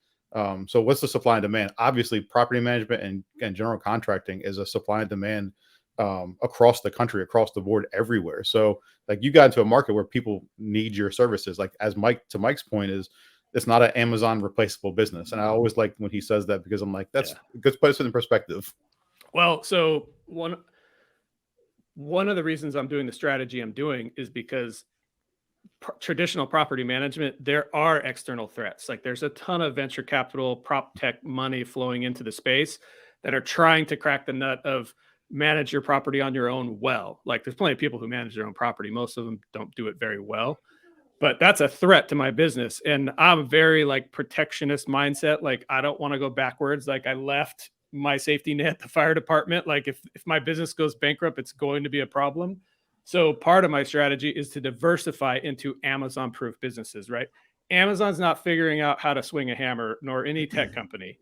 [SPEAKER 2] So what's the supply and demand? Obviously, property management and general contracting is a supply and demand across the country, across the board, everywhere. So like you got into a market where people need your services. Like to Mike's point is, it's not an Amazon replaceable business. And I always like when he says that because I'm like, that's good to put it in perspective.
[SPEAKER 3] Well, so one of the reasons I'm doing the strategy I'm doing is because traditional property management, there are external threats. Like there's a ton of venture capital, prop tech money flowing into the space that are trying to crack the nut of manage your property on your own well. Like there's plenty of people who manage their own property. Most of them don't do it very well, but that's a threat to my business. And I'm very like protectionist mindset. Like I don't want to go backwards. Like I left my safety net, the fire department. Like if my business goes bankrupt, it's going to be a problem. So part of my strategy is to diversify into Amazon proof businesses, right? Amazon's not figuring out how to swing a hammer, nor any tech company.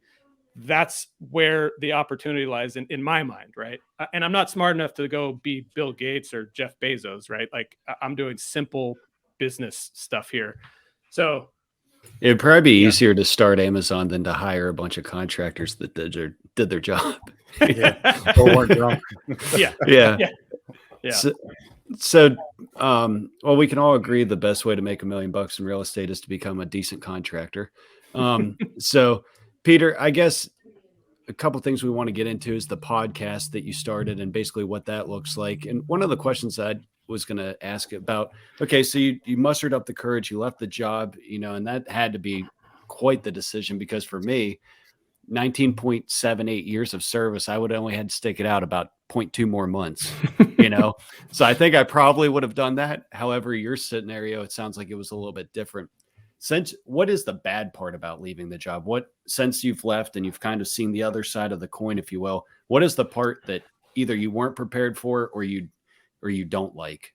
[SPEAKER 3] That's where the opportunity lies in my mind, right? And I'm not smart enough to go be Bill Gates or Jeff Bezos, right? Like I'm doing simple business stuff here. So
[SPEAKER 4] it'd probably be easier to start Amazon than to hire a bunch of contractors that did their job.
[SPEAKER 2] Or weren't drunk.
[SPEAKER 3] Yeah.
[SPEAKER 4] So, well, we can all agree the best way to make $1 million in real estate is to become a decent contractor. So, Peter, I guess a couple things we want to get into is the podcast that you started and basically what that looks like. And one of the questions I was going to ask about, okay, so you mustered up the courage, you left the job, and that had to be quite the decision because for me, 19.78 years of service, I would only had to stick it out about 0.2 more months, So I think I probably would have done that. However, your scenario, it sounds like it was a little bit different. What is the bad part about leaving the job? Since you've left and you've kind of seen the other side of the coin, if you will, what is the part that either you weren't prepared for or you don't like?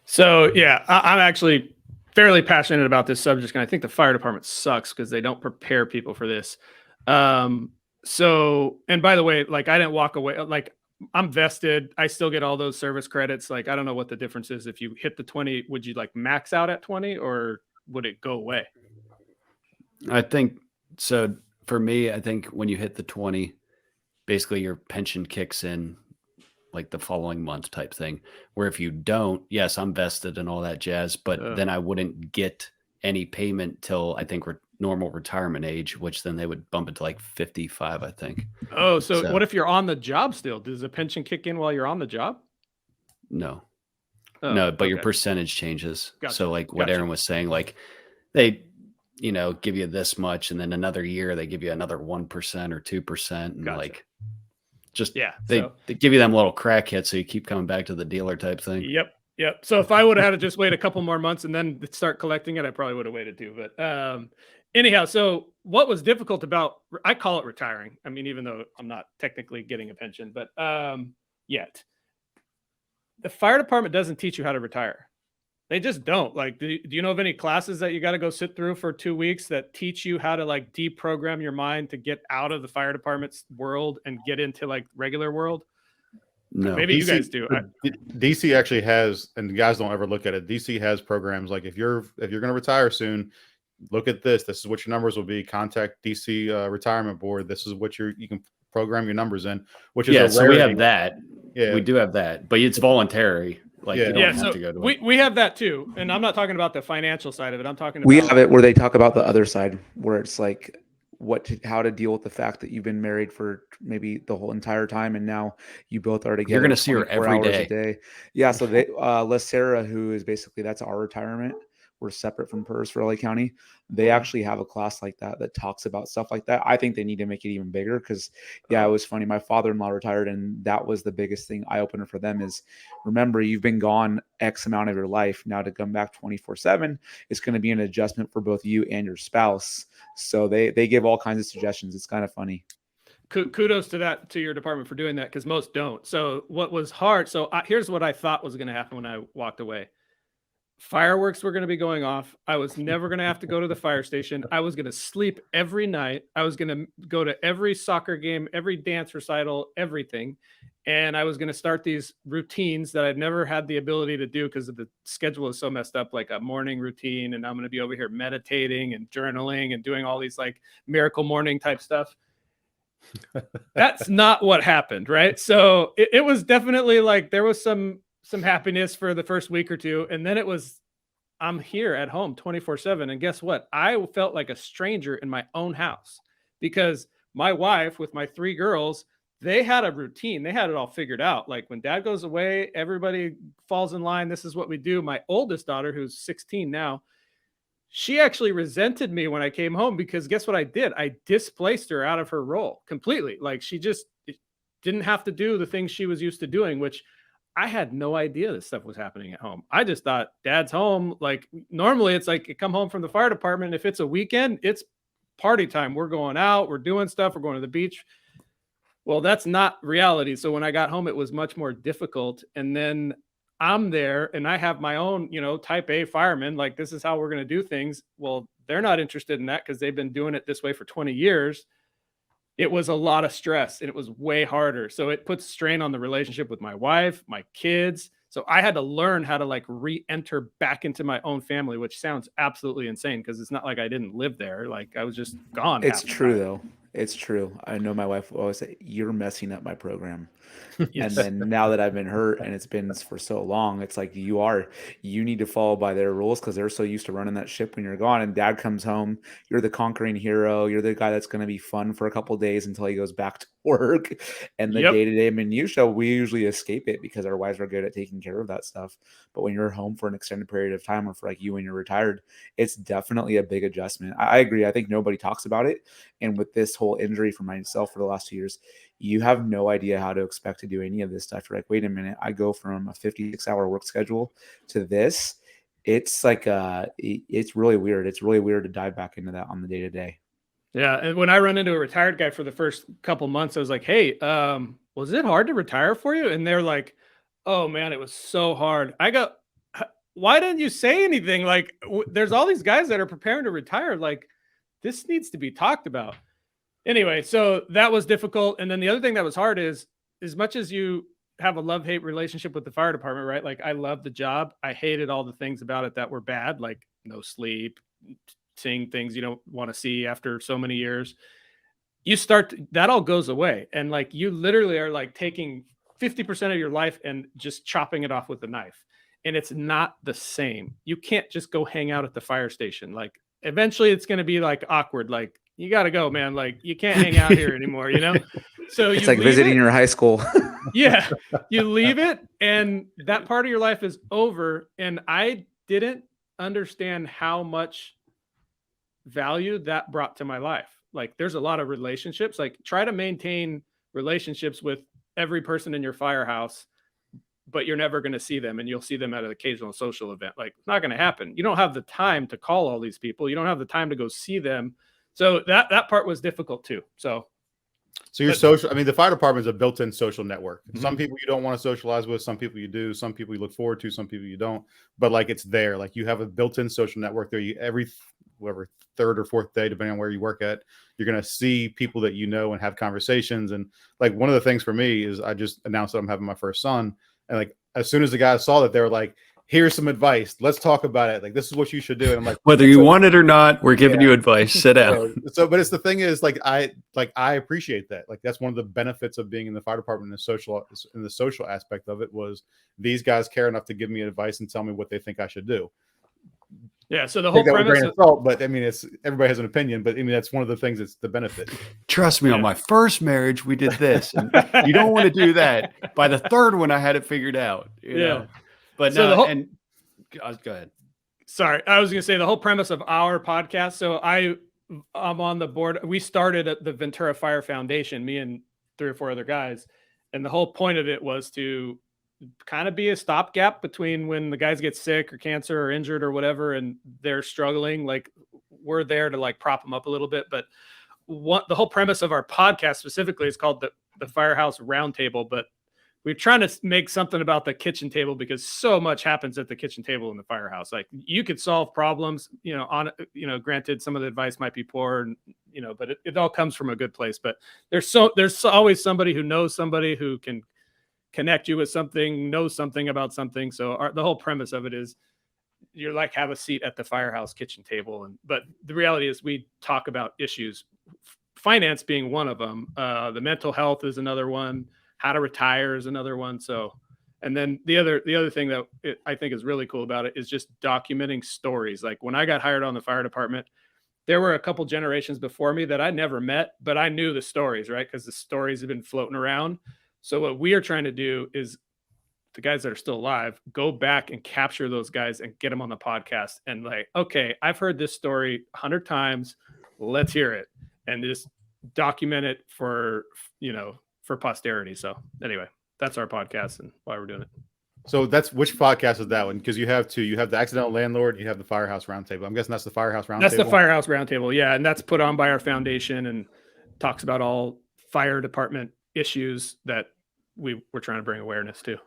[SPEAKER 4] So,
[SPEAKER 3] I'm actually fairly passionate about this subject. And I think the fire department sucks because they don't prepare people for this. So, and by the way, like I didn't walk away, like I'm vested. I still get all those service credits. Like, I don't know what the difference is. If you hit the 20, would you like max out at 20 or would it go away?
[SPEAKER 4] I think so. For me, I think when you hit the 20, basically your pension kicks in like the following month type thing, where if you don't, yes, I'm vested and all that jazz, but then I wouldn't get any payment till I think normal retirement age, which then they would bump it to like 55, I think.
[SPEAKER 3] Oh, so what if you're on the job still? Does the pension kick in while you're on the job?
[SPEAKER 4] No. No, but your percentage changes.
[SPEAKER 3] Gotcha.
[SPEAKER 4] So like what Aaron was saying, like they, give you this much and then another year they give you another 1% or 2%. And like just, they give you them little crack hits. So you keep coming back to the dealer type thing.
[SPEAKER 3] Yep. So if I would have had to just wait a couple more months and then start collecting it, I probably would have waited too. But anyhow, so what was difficult about, I call it retiring. I mean, even though I'm not technically getting a pension, but yet the fire department doesn't teach you how to retire. They just don't. Like, do you know of any classes that you got to go sit through for 2 weeks that teach you how to like deprogram your mind to get out of the fire department's world and get into like regular world?
[SPEAKER 4] No.
[SPEAKER 3] Maybe you guys do.
[SPEAKER 2] DC actually has, and the guys don't ever look at it. DC has programs like if you're going to retire soon, look at this. This is what your numbers will be. Contact DC retirement board. This is what you can program your numbers in. Which is
[SPEAKER 4] so we have that.
[SPEAKER 2] Yeah,
[SPEAKER 4] we do have that, but it's voluntary. Like you don't have to go to it.
[SPEAKER 3] We have that too, and I'm not talking about the financial side of it. I'm talking about
[SPEAKER 5] we have it where they talk about the other side, where it's like how to deal with the fact that you've been married for maybe the whole entire time, and now you both are together.
[SPEAKER 4] You're going to see her every day.
[SPEAKER 5] Yeah. So they, Sarah, who is basically, that's our retirement. We're separate from PERS for LA County. They actually have a class like that talks about stuff like that. I think they need to make it even bigger because, it was funny. My father-in-law retired, and that was the biggest thing, eye opener for them is, remember, you've been gone X amount of your life. Now to come back 24/7, it's going to be an adjustment for both you and your spouse. So they give all kinds of suggestions. It's kind of funny.
[SPEAKER 3] Kudos to your department for doing that, because most don't. So what was hard? So here's what I thought was going to happen when I walked away. Fireworks were going to be going off. I was never going to have to go to the fire station. I was going to sleep every night. I was going to go to every soccer game, every dance recital, everything. And I was going to start these routines that I'd never had the ability to do because the schedule is so messed up, like a morning routine. And I'm going to be over here meditating and journaling and doing all these like miracle morning type stuff. That's not what happened, right? So it was definitely like there was some happiness for the first week or two. And then it was, I'm here at home 24/7. And guess what? I felt like a stranger in my own house because my wife with my 3 girls, they had a routine. They had it all figured out. Like when dad goes away, everybody falls in line. This is what we do. My oldest daughter, who's 16 now, she actually resented me when I came home because guess what I did? I displaced her out of her role completely. Like she just didn't have to do the things she was used to doing, which I had no idea this stuff was happening at home. I just thought dad's home. Like normally it's like you come home from the fire department. If it's a weekend, it's party time. We're going out, we're doing stuff. We're going to the beach. Well, that's not reality. So when I got home, it was much more difficult. And then I'm there and I have my own, type A fireman. Like this is how we're going to do things. Well, they're not interested in that because they've been doing it this way for 20 years. It was a lot of stress and it was way harder. So it puts strain on the relationship with my wife, my kids. So I had to learn how to like re-enter back into my own family, which sounds absolutely insane because it's not like I didn't live there. Like I was just gone.
[SPEAKER 5] It's true though. It's true. I know my wife will always say, you're messing up my program. Yes. And then now that I've been hurt and it's been for so long, it's like you need to follow by their rules because they're so used to running that ship when you're gone. And dad comes home, you're the conquering hero. You're the guy that's going to be fun for a couple of days until he goes back to work. And the day-to-day minutia, we usually escape it because our wives are good at taking care of that stuff. But when you're home for an extended period of time, or for like you when you're retired, it's definitely a big adjustment. I agree. I think nobody talks about it. And with this whole injury for myself for the last 2 years, you have no idea how to expect to do any of this stuff. You're like, wait a minute, I go from a 56-hour work schedule to this. It's like, it's really weird. It's really weird to dive back into that on the day-to-day.
[SPEAKER 3] Yeah. And when I run into a retired guy for the first couple months, I was like, hey, was it hard to retire for you? And they're like, oh man, it was so hard. I go, why didn't you say anything? Like there's all these guys that are preparing to retire. Like this needs to be talked about. Anyway, so that was difficult. And then the other thing that was hard is, as much as you have a love-hate relationship with the fire department, right? Like I love the job. I hated all the things about it that were bad, like no sleep, seeing things you don't want to see after so many years. That all goes away. And like you literally are like taking 50% of your life and just chopping it off with a knife. And it's not the same. You can't just go hang out at the fire station. Like eventually it's going to be like awkward. Like, you got to go, man. Like you can't hang out here anymore, So
[SPEAKER 5] it's like visiting your high school.
[SPEAKER 3] Yeah. You leave it and that part of your life is over. And I didn't understand how much value that brought to my life. Like there's a lot of relationships, like try to maintain relationships with every person in your firehouse, but you're never going to see them, and you'll see them at an occasional social event. Like, it's not going to happen. You don't have the time to call all these people. You don't have the time to go see them. So that part was difficult too. So
[SPEAKER 2] your social, I mean, the fire department is a built-in social network. Some people you don't want to socialize with, some people you do, some people you look forward to, some people you don't, but like, it's there. Like, you have a built-in social network there. Every third or fourth day, depending on where you work at, you're going to see people that you know and have conversations. And like, one of the things for me is I just announced that I'm having my first son. And like, as soon as the guys saw that, they were like, here's some advice. Let's talk about it. Like, this is what you should do. And I'm like,
[SPEAKER 4] whether you want it or not, we're giving you advice. Sit down.
[SPEAKER 2] So, but it's the thing is, like, I appreciate that. Like, that's one of the benefits of being in the fire department, in the social aspect of it, was these guys care enough to give me advice and tell me what they think I should do.
[SPEAKER 3] Yeah. So the whole premise,
[SPEAKER 2] but I mean, everybody has an opinion, but I mean, that's one of the things that's the benefit.
[SPEAKER 4] Trust me, on my first marriage, we did this. And you don't want to do that. By the third one, I had it figured out. You know? But
[SPEAKER 3] so
[SPEAKER 4] no, go ahead.
[SPEAKER 3] Sorry, I was going to say the whole premise of our podcast. So I'm on the board. We started at the Ventura Fire Foundation, me and 3 or 4 other guys, and the whole point of it was to kind of be a stopgap between when the guys get sick or cancer or injured or whatever, and they're struggling. Like, we're there to like prop them up a little bit. But the whole premise of our podcast specifically is called the Firehouse Roundtable, but we're trying to make something about the kitchen table, because so much happens at the kitchen table in the firehouse. Like, you could solve problems, granted, some of the advice might be poor, and, but it all comes from a good place. But there's always somebody who knows somebody who can connect you with something, knows something about something. So the whole premise of it is you're like, have a seat at the firehouse kitchen table. But the reality is we talk about issues, finance being one of them. The mental health is another one. How to retire is another one. So, and then the other thing that I think is really cool about it is just documenting stories. Like, when I got hired on the fire department, there were a couple generations before me that I never met, but I knew the stories, right? Because the stories have been floating around. So what we are trying to do is, the guys that are still alive, go back and capture those guys and get them on the podcast. And like, okay, I've heard this story 100 times. Let's hear it. And just document it for posterity. So anyway, that's our podcast and why we're doing it.
[SPEAKER 2] So which podcast is that one? Because you have 2. You have the Accidental Landlord. You have the Firehouse Roundtable. I'm guessing that's the Firehouse Roundtable.
[SPEAKER 3] That's the Firehouse Roundtable. Yeah. And that's put on by our foundation and talks about all fire department issues that we're trying to bring awareness to.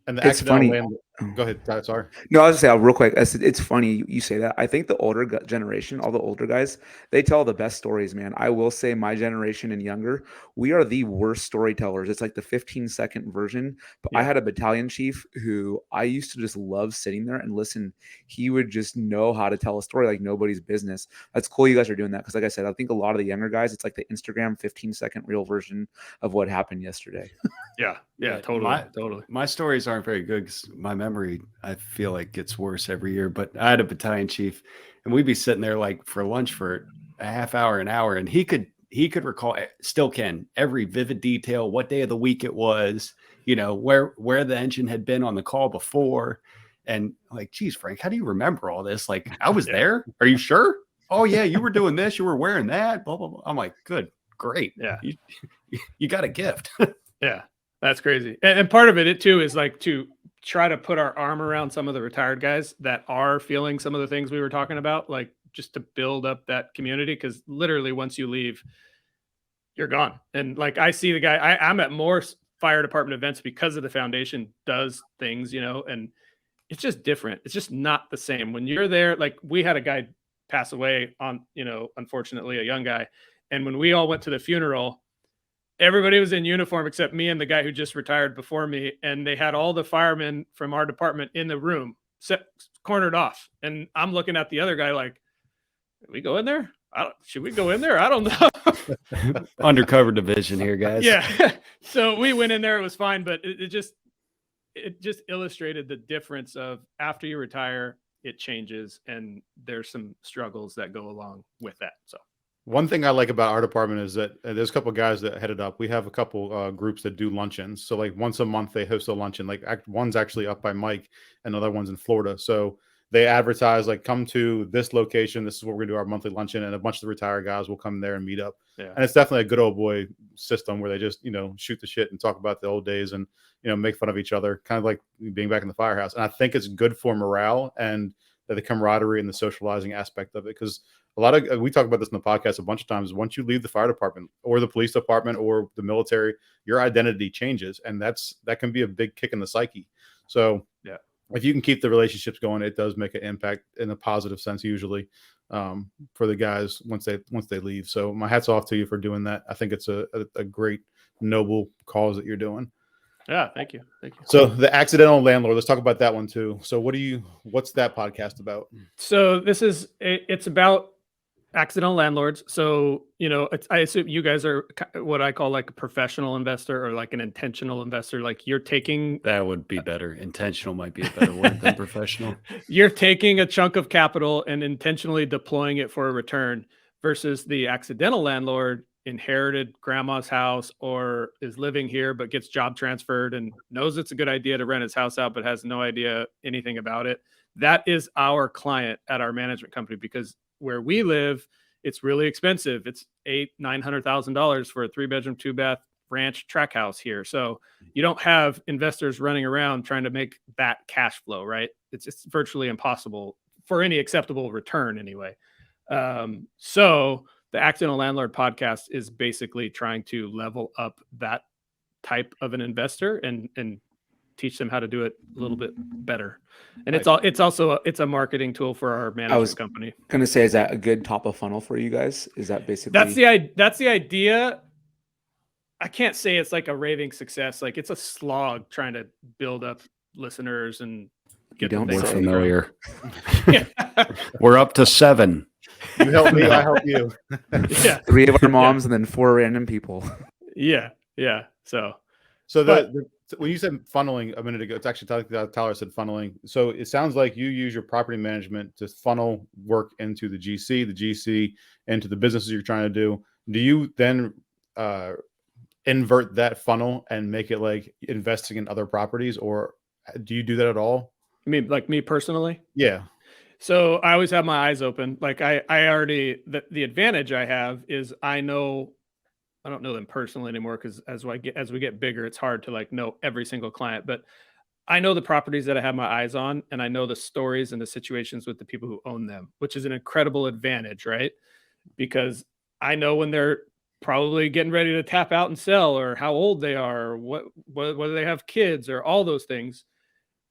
[SPEAKER 2] And the Accidental Landlord. Go ahead. Sorry.
[SPEAKER 5] No, I was just saying real quick. It's funny you say that. I think the older generation, all the older guys, they tell the best stories, man. I will say my generation and younger, we are the worst storytellers. It's like the 15-second version. But I had a battalion chief who I used to just love sitting there and listen. He would just know how to tell a story like nobody's business. That's cool you guys are doing that, because like I said, I think a lot of the younger guys, it's like the Instagram 15-second real version of what happened yesterday.
[SPEAKER 3] Yeah, totally.
[SPEAKER 4] My stories aren't very good because my memory, I feel like, gets worse every year. But I had a battalion chief, and we'd be sitting there like for lunch for a half hour, an hour, and he could recall, still can, every vivid detail, what day of the week it was, where the engine had been on the call before. And like, geez, Frank, how do you remember all this? Like, I was there. Are you sure? Oh yeah, you were doing this, you were wearing that, blah blah blah. I'm like, good, great.
[SPEAKER 3] Yeah,
[SPEAKER 4] you got a gift.
[SPEAKER 3] Yeah, that's crazy. And part of it too is like to try to put our arm around some of the retired guys that are feeling some of the things we were talking about, like just to build up that community. Because literally once you leave, you're gone. And like, I see the guy, I'm at more fire department events because of the foundation does things, and it's just different. It's just not the same when you're there. Like, we had a guy pass away on, unfortunately, a young guy. And when we all went to the funeral, everybody was in uniform except me and the guy who just retired before me. And they had all the firemen from our department in the room, cornered off. And I'm looking at the other guy like, we go in there? Should we go in there? I don't know.
[SPEAKER 4] Undercover division here, guys.
[SPEAKER 3] Yeah. So we went in there. It was fine. But it just illustrated the difference of after you retire, it changes. And there's some struggles that go along with that. So.
[SPEAKER 2] One thing I like about our department is that there's a couple of guys that head it up. We have a couple groups that do luncheons. So like once a month they host a luncheon. Like one's actually up by Mike, and another one's in Florida. So they advertise like, come to this location. This is where we're gonna do our monthly luncheon, and a bunch of the retired guys will come there and meet up.
[SPEAKER 3] Yeah.
[SPEAKER 2] And it's definitely a good old boy system where they just, shoot the shit and talk about the old days and, make fun of each other, kind of like being back in the firehouse. And I think it's good for morale and the camaraderie and the socializing aspect of it. Because we talk about this in the podcast a bunch of times. Once you leave the fire department or the police department or the military, your identity changes. And that can be a big kick in the psyche. So
[SPEAKER 3] yeah,
[SPEAKER 2] if you can keep the relationships going, it does make an impact in a positive sense, usually, for the guys once they leave. So my hat's off to you for doing that. I think it's a great, noble cause that you're doing.
[SPEAKER 3] Yeah, thank you.
[SPEAKER 2] So the accidental landlord, let's talk about that one too. So what's that podcast about?
[SPEAKER 3] So it's about accidental landlords. So, I assume you guys are what I call like a professional investor or like an intentional investor. Like you're taking...
[SPEAKER 4] That would be better. Intentional might be a better word than professional.
[SPEAKER 3] You're taking a chunk of capital and intentionally deploying it for a return, versus the accidental landlord inherited grandma's house or is living here but gets job transferred and knows it's a good idea to rent his house out but has no idea anything about it. That is our client at our management company, because where we live, it's really expensive. It's $900,000 for a 3-bedroom, 2-bath ranch track house here. So you don't have investors running around trying to make that cash flow, right? It's virtually impossible for any acceptable return anyway. So the Accidental Landlord podcast is basically trying to level up that type of an investor and teach them how to do it a little bit better. And it's also a marketing tool for our management company.
[SPEAKER 5] Gonna say, is that a good top of funnel for you guys? Is that basically
[SPEAKER 3] that's the idea? I can't say it's like a raving success. Like it's a slog trying to build up listeners and get them
[SPEAKER 4] more familiar. We're up to 7.
[SPEAKER 2] You help me, I help you.
[SPEAKER 3] Yeah.
[SPEAKER 5] 3 of our moms and then 4 random people.
[SPEAKER 3] Yeah. So
[SPEAKER 2] when you said funneling a minute ago, it's actually Tyler said funneling. So it sounds like you use your property management to funnel work into the GC into the businesses you're trying to do. Do you then invert that funnel and make it like investing in other properties, or do you do that at all?
[SPEAKER 3] I mean, like me personally?
[SPEAKER 2] Yeah.
[SPEAKER 3] So I always have my eyes open. Like I already, the advantage I have is I don't know them personally anymore, because as we get bigger, it's hard to like know every single client, but I know the properties that I have my eyes on, and I know the stories and the situations with the people who own them, which is an incredible advantage, right? Because I know when they're probably getting ready to tap out and sell, or how old they are, or whether they have kids, or all those things.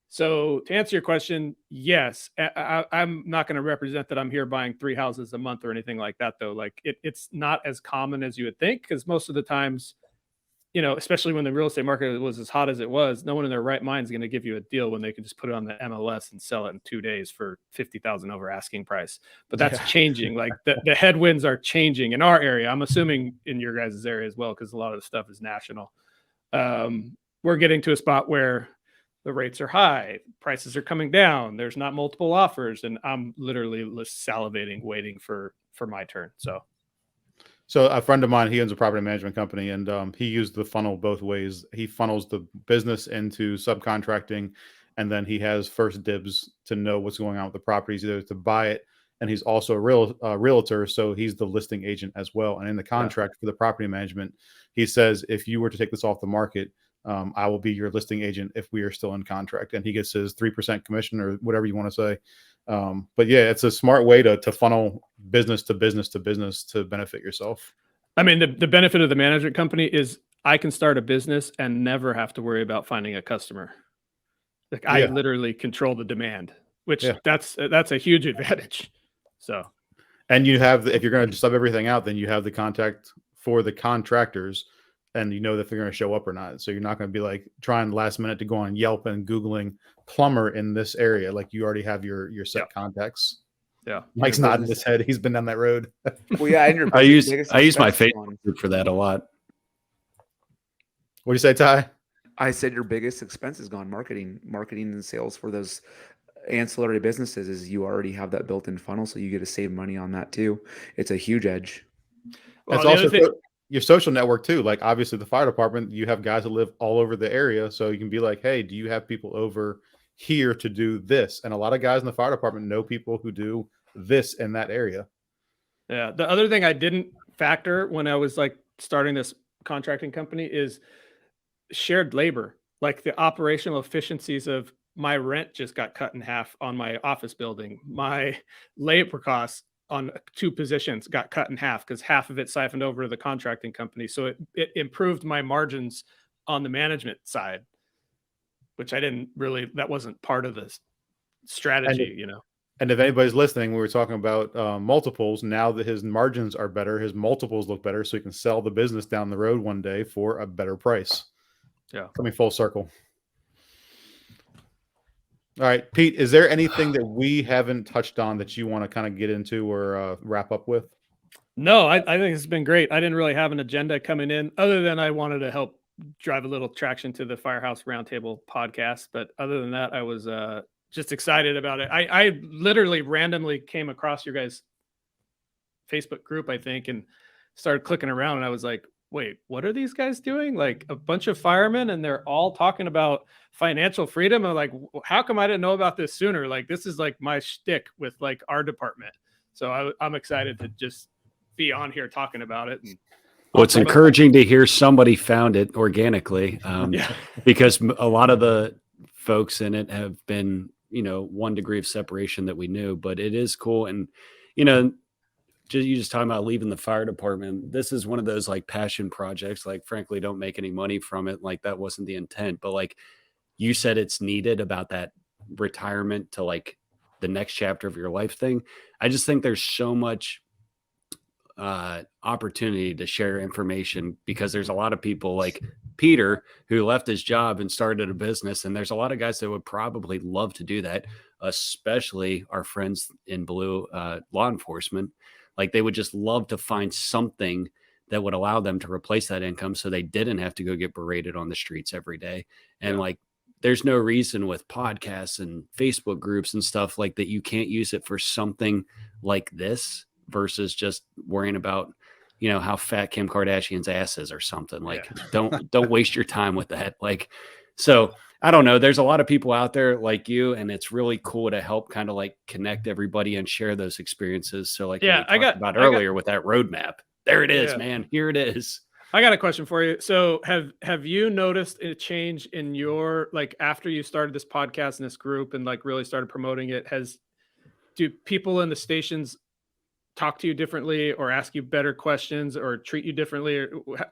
[SPEAKER 3] So to answer your question, yes, I'm not going to represent that I'm here buying 3 houses a month or anything like that, though. Like it's not as common as you would think, because most of the times, especially when the real estate market was as hot as it was, no one in their right mind is going to give you a deal when they can just put it on the MLS and sell it in 2 days for $50,000 over asking price. But that's changing. Like the headwinds are changing in our area. I'm assuming in your guys' area as well, because a lot of the stuff is national. We're getting to a spot where the rates are high, prices are coming down, there's not multiple offers, and I'm literally salivating, waiting for my turn. So
[SPEAKER 2] a friend of mine, he owns a property management company, and he used the funnel both ways. He funnels the business into subcontracting, and then he has first dibs to know what's going on with the properties, either to buy it, and he's also a realtor, so he's the listing agent as well. And in the contract for the property management, he says, if you were to take this off the market, I will be your listing agent if we are still in contract, and he gets his 3% commission or whatever you want to say. But yeah, it's a smart way to funnel business to business to business to benefit yourself.
[SPEAKER 3] I mean, the benefit of the management company is I can start a business and never have to worry about finding a customer. Like I literally control the demand, which that's a huge advantage. So,
[SPEAKER 2] and you have if you're going to sub everything out, then you have the contact for the contractors, and you know that they're going to show up or not. So you're not going to be like trying last minute to go on Yelp and Googling plumber in this area. Like you already have your set contacts.
[SPEAKER 3] Yeah.
[SPEAKER 2] Mike's nodding his head. He's been down that road.
[SPEAKER 5] Well, yeah. And
[SPEAKER 4] I use my Facebook group for that a lot.
[SPEAKER 2] What do you say, Ty?
[SPEAKER 5] I said your biggest expense is gone marketing and sales for those ancillary businesses is you already have that built-in funnel. So you get to save money on that too. It's a huge edge.
[SPEAKER 2] Well, it's also your social network too. Like obviously the fire department, you have guys that live all over the area. So you can be like, hey, do you have people over here to do this. And a lot of guys in the fire department know people who do this in that area.
[SPEAKER 3] Yeah. The other thing I didn't factor when I was like starting this contracting company is shared labor. Like the operational efficiencies of my rent just got cut in half on my office building. My labor costs on 2 positions got cut in half because half of it siphoned over to the contracting company. So it improved my margins on the management side, which I didn't really, that wasn't part of the strategy, you know.
[SPEAKER 2] And if anybody's listening, we were talking about multiples. Now that his margins are better, his multiples look better, so he can sell the business down the road one day for a better price.
[SPEAKER 3] Yeah.
[SPEAKER 2] Coming full circle. All right, Pete, is there anything that we haven't touched on that you want to kind of get into or wrap up with?
[SPEAKER 3] No, I think it's been great. I didn't really have an agenda coming in other than I wanted to help drive a little traction to the Firehouse Roundtable podcast. But other than that, I was just excited about it. I literally randomly came across your guys' Facebook group, I think, and started clicking around. And I was like, wait, what are these guys doing? Like a bunch of firemen, and they're all talking about financial freedom. I'm like, how come I didn't know about this sooner? Like, this is like my shtick with like our department. So I'm excited to just be on here talking about it. And
[SPEAKER 4] well, it's encouraging to hear somebody found it organically, because a lot of the folks in it have been, 1 degree of separation that we knew, but it is cool. And, you just talking about leaving the fire department. This is one of those like passion projects, like frankly, don't make any money from it. Like that wasn't the intent, but like you said, it's needed about that retirement to like the next chapter of your life thing. I just think there's so much opportunity to share information because there's a lot of people like Peter who left his job and started a business. And there's a lot of guys that would probably love to do that, especially our friends in blue law enforcement. Like they would just love to find something that would allow them to replace that income so they didn't have to go get berated on the streets every day. And like, there's no reason with podcasts and Facebook groups and stuff like that you can't use it for something like this versus just worrying about, how fat Kim Kardashian's ass is or something. Like, don't waste your time with that. Like, so I don't know. There's a lot of people out there like you, and it's really cool to help kind of like connect everybody and share those experiences. So like, I got about earlier with that roadmap. There it is, man. Here it is.
[SPEAKER 3] I got a question for you. So have you noticed a change in your, like, after you started this podcast and this group and like really started promoting it, do people in the stations talk to you differently or ask you better questions or treat you differently? Or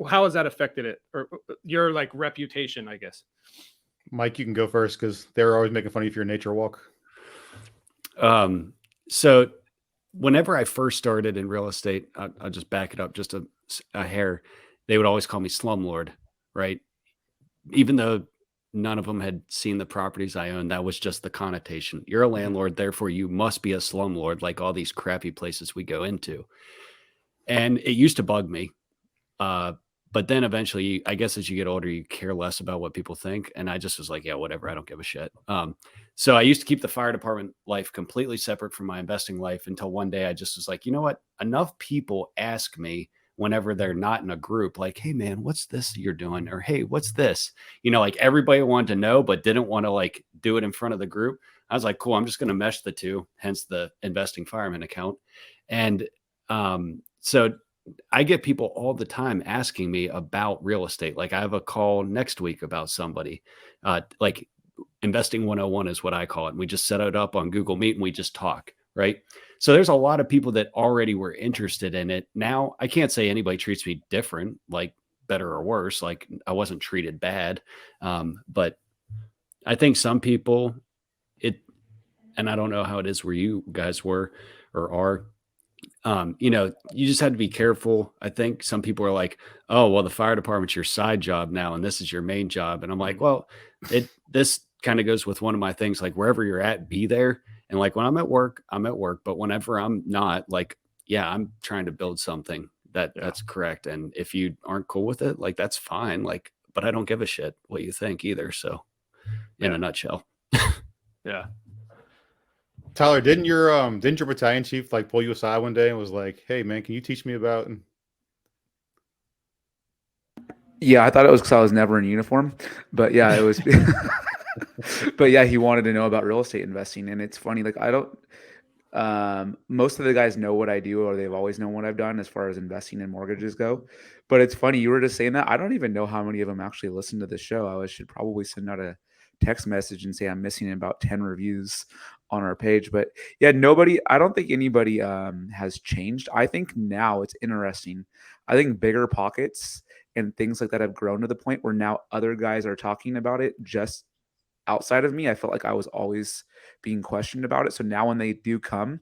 [SPEAKER 3] how has that affected it or your like reputation, I guess?
[SPEAKER 2] Mike, you can go first because they're always making fun of you for your nature walk.
[SPEAKER 4] So whenever I first started in real estate, I'll just back it up just a hair. They would always call me slumlord, right? Even though none of them had seen the properties I owned, that was just the connotation. You're a landlord, therefore you must be a slumlord, like all these crappy places we go into. And it used to bug me. But then eventually, I guess as you get older, you care less about what people think. And I just was like, yeah, whatever. I don't give a shit. So I used to keep the fire department life completely separate from my investing life until one day I just was like, you know what? Enough people ask me whenever they're not in a group, like, hey man, what's this you're doing? Or, hey, what's this? Like everybody wanted to know, but didn't want to like do it in front of the group. I was like, cool, I'm just going to mesh the two, hence the investing fireman account. And so I get people all the time asking me about real estate. Like I have a call next week about somebody, like investing 101 is what I call it. And we just set it up on Google Meet and we just talk. Right. So there's a lot of people that already were interested in it. Now I can't say anybody treats me different, like better or worse. Like I wasn't treated bad. But I think some people and I don't know how it is where you guys were or are, you just had to be careful. I think some people are like, oh, well, the fire department's your side job now, and this is your main job. And I'm like, well, this kind of goes with one of my things, like wherever you're at, be there. And like when I'm at work, but whenever I'm not, like, yeah, I'm trying to build something that's correct. And if you aren't cool with it, like, that's fine. Like, but I don't give a shit what you think either. So in a nutshell.
[SPEAKER 3] Yeah.
[SPEAKER 2] Tyler, didn't your battalion chief like pull you aside one day and was like, hey man, can you teach me about?
[SPEAKER 5] Yeah, I thought it was because I was never in uniform, but yeah, it was. But yeah, he wanted to know about real estate investing. And it's funny, like I don't most of the guys know what I do, or they've always known what I've done as far as investing in mortgages go. But it's funny, you were just saying that. I don't even know how many of them actually listen to the show. I should probably send out a text message and say I'm missing about 10 reviews on our page. But yeah, I don't think anybody has changed. I think now it's interesting. I think bigger pockets and things like that have grown to the point where now other guys are talking about it just outside of me. I felt like I was always being questioned about it. So now when they do come,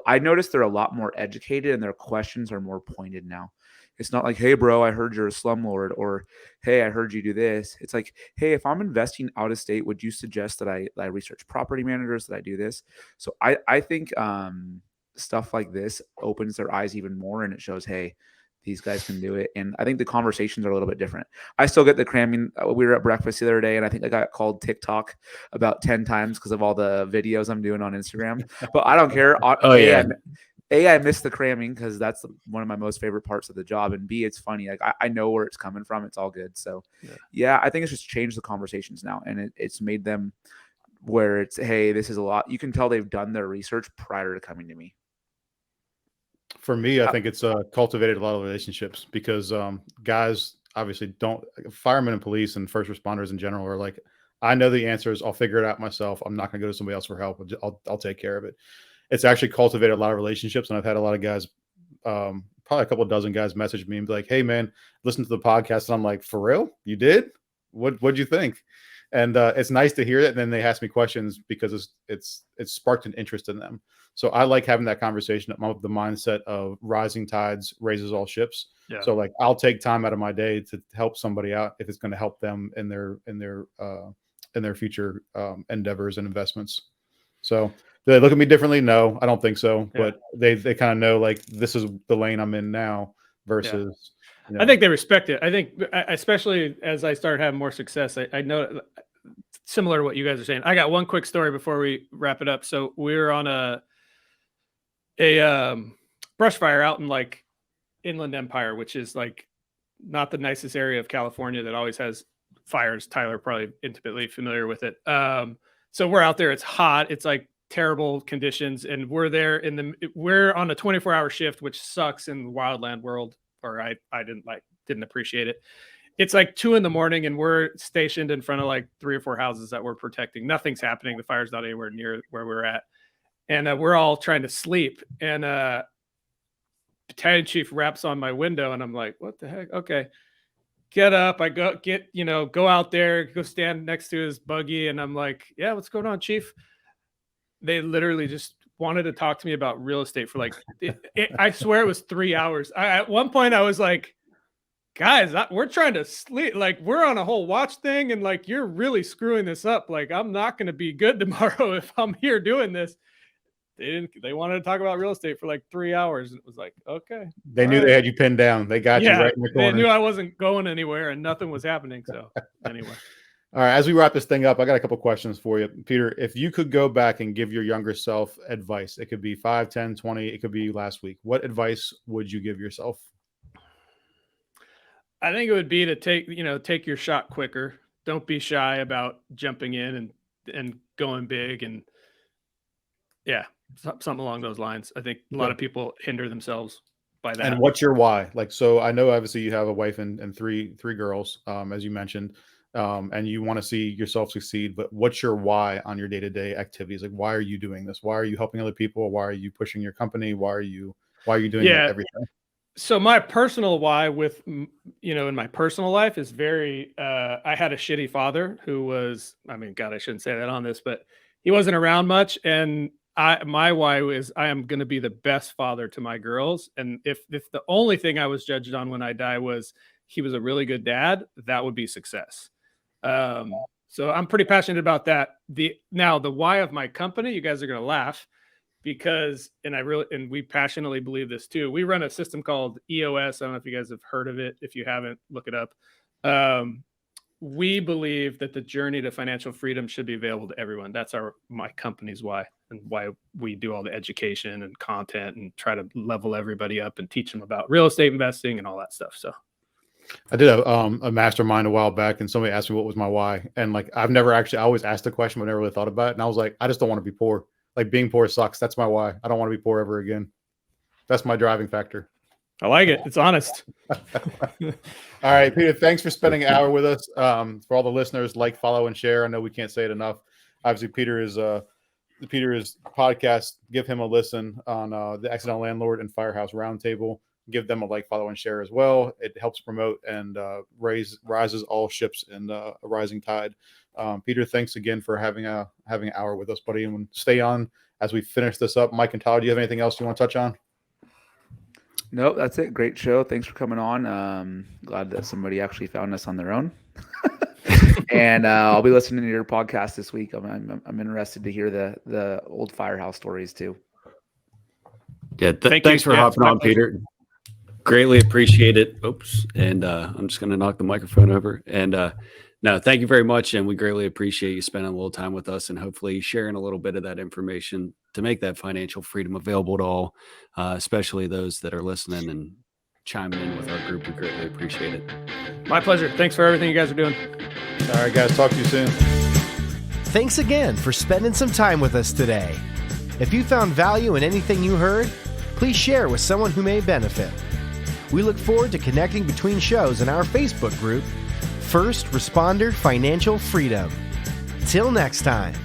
[SPEAKER 5] I noticed they're a lot more educated and their questions are more pointed now. It's not like, hey, bro, I heard you're a slumlord, or hey, I heard you do this. It's like, hey, if I'm investing out of state, would you suggest that I research property managers, that I do this? So I think stuff like this opens their eyes even more, and it shows, hey, these guys can do it. And I think the conversations are a little bit different. I still get the cramming. We were at breakfast the other day, and I think I got called TikTok about 10 times because of all the videos I'm doing on Instagram. But I don't care. I miss the cramming because that's one of my most favorite parts of the job. And B, it's funny. Like I know where it's coming from. It's all good. So yeah, I think it's just changed the conversations now. And it's made them where it's, hey, this is a lot. You can tell they've done their research prior to coming to me.
[SPEAKER 2] For me, I think it's cultivated a lot of relationships because guys obviously firemen and police and first responders in general are like, I know the answers. I'll figure it out myself. I'm not going to go to somebody else for help. I'll take care of it. It's actually cultivated a lot of relationships. And I've had a lot of guys, probably a couple of dozen guys message me and be like, hey man, listen to the podcast. And I'm like, for real? You did? What'd you think? And it's nice to hear that. And then they ask me questions because it's sparked an interest in them. So I like having that conversation. The mindset of rising tides raises all ships. Yeah. So like I'll take time out of my day to help somebody out if it's going to help them in their future endeavors and investments. So do they look at me differently? No, I don't think so. Yeah. But they kind of know like this is the lane I'm in now versus. Yeah.
[SPEAKER 3] I think they respect it. I think especially as I start having more success, I know similar to what you guys are saying. I got one quick story before we wrap it up. So we were on a brush fire out in like Inland Empire, which is like not the nicest area of California that always has fires. Tyler probably intimately familiar with it. So we're out there. It's hot. It's like terrible conditions, and we're there we're on a 24-hour shift, which sucks in the wildland world. Or I didn't appreciate it. It's like 2 a.m, and we're stationed in front of like 3 or 4 houses that we're protecting. Nothing's happening. The fire's not anywhere near where we're at. And we're all trying to sleep. And battalion chief raps on my window, and I'm like, what the heck? Okay. Get up. I go out there, go stand next to his buggy. And I'm like, yeah, what's going on, chief? They literally just wanted to talk to me about real estate for like, I swear it was 3 hours. At one point I was like, guys, we're trying to sleep. Like we're on a whole watch thing. And like, you're really screwing this up. Like, I'm not going to be good tomorrow if I'm here doing this. They wanted to talk about real estate for like 3 hours. And it was like, okay.
[SPEAKER 2] They knew they had you pinned down. They got you right in the corner.
[SPEAKER 3] They knew I wasn't going anywhere and nothing was happening. So anyway.
[SPEAKER 2] All right. As we wrap this thing up, I got a couple questions for you, Peter. If you could go back and give your younger self advice, it could be 5, 10, 20, it could be last week. What advice would you give yourself?
[SPEAKER 3] I think it would be to take your shot quicker. Don't be shy about jumping in and going big, and yeah, something along those lines. I think a lot of people hinder themselves by that.
[SPEAKER 2] And what's your why? Like, so I know obviously you have a wife and three girls, as you mentioned, and you want to see yourself succeed, but what's your why on your day-to-day activities? Like, why are you doing this? Why are you helping other people? Why are you pushing your company? Why are you doing everything?
[SPEAKER 3] So my personal why in my personal life is very, I had a shitty father who was, God, I shouldn't say that on this, but he wasn't around much. And my why is I am going to be the best father to my girls. And if the only thing I was judged on when I die was he was a really good dad, that would be success. So I'm pretty passionate about that. The why of my company, you guys are going to laugh because, and we passionately believe this too. We run a system called EOS. I don't know if you guys have heard of it. If you haven't, look it up. We believe that the journey to financial freedom should be available to everyone. That's my company's why, and why we do all the education and content and try to level everybody up and teach them about real estate investing and all that stuff. So
[SPEAKER 2] I did a mastermind a while back, and somebody asked me what was my why, and like I always asked the question, but never really thought about it. And I was like, I just don't want to be poor. Like being poor sucks. That's my why. I don't want to be poor ever again. That's my driving factor.
[SPEAKER 3] I like it. It's honest.
[SPEAKER 2] All right, Peter, thanks for spending an hour with us. For all the listeners, like, follow, and share. I know we can't say it enough. Obviously, Peter is podcast. Give him a listen on the Accidental Landlord and Firehouse Roundtable. Give them a like, follow, and share as well. It helps promote and rises all ships in a rising tide. Peter, thanks again for having an hour with us, buddy. And stay on as we finish this up. Mike and Tyler, do you have anything else you want to touch on?
[SPEAKER 5] Nope, that's it. Great show. Thanks for coming on. Glad that somebody actually found us on their own. And I'll be listening to your podcast this week. I'm interested to hear the old firehouse stories too.
[SPEAKER 4] Yeah, thanks for hopping on, Peter. Greatly appreciate it. Oops, and I'm just going to knock the microphone over. And no, thank you very much, and we greatly appreciate you spending a little time with us, and hopefully sharing a little bit of that information to make that financial freedom available to all, especially those that are listening and chiming in with our group. We greatly appreciate it.
[SPEAKER 3] My pleasure. Thanks for everything you guys are doing.
[SPEAKER 2] All right, guys. Talk to you soon.
[SPEAKER 1] Thanks again for spending some time with us today. If you found value in anything you heard, please share with someone who may benefit. We look forward to connecting between shows in our Facebook group, First Responder Financial Freedom. Till next time.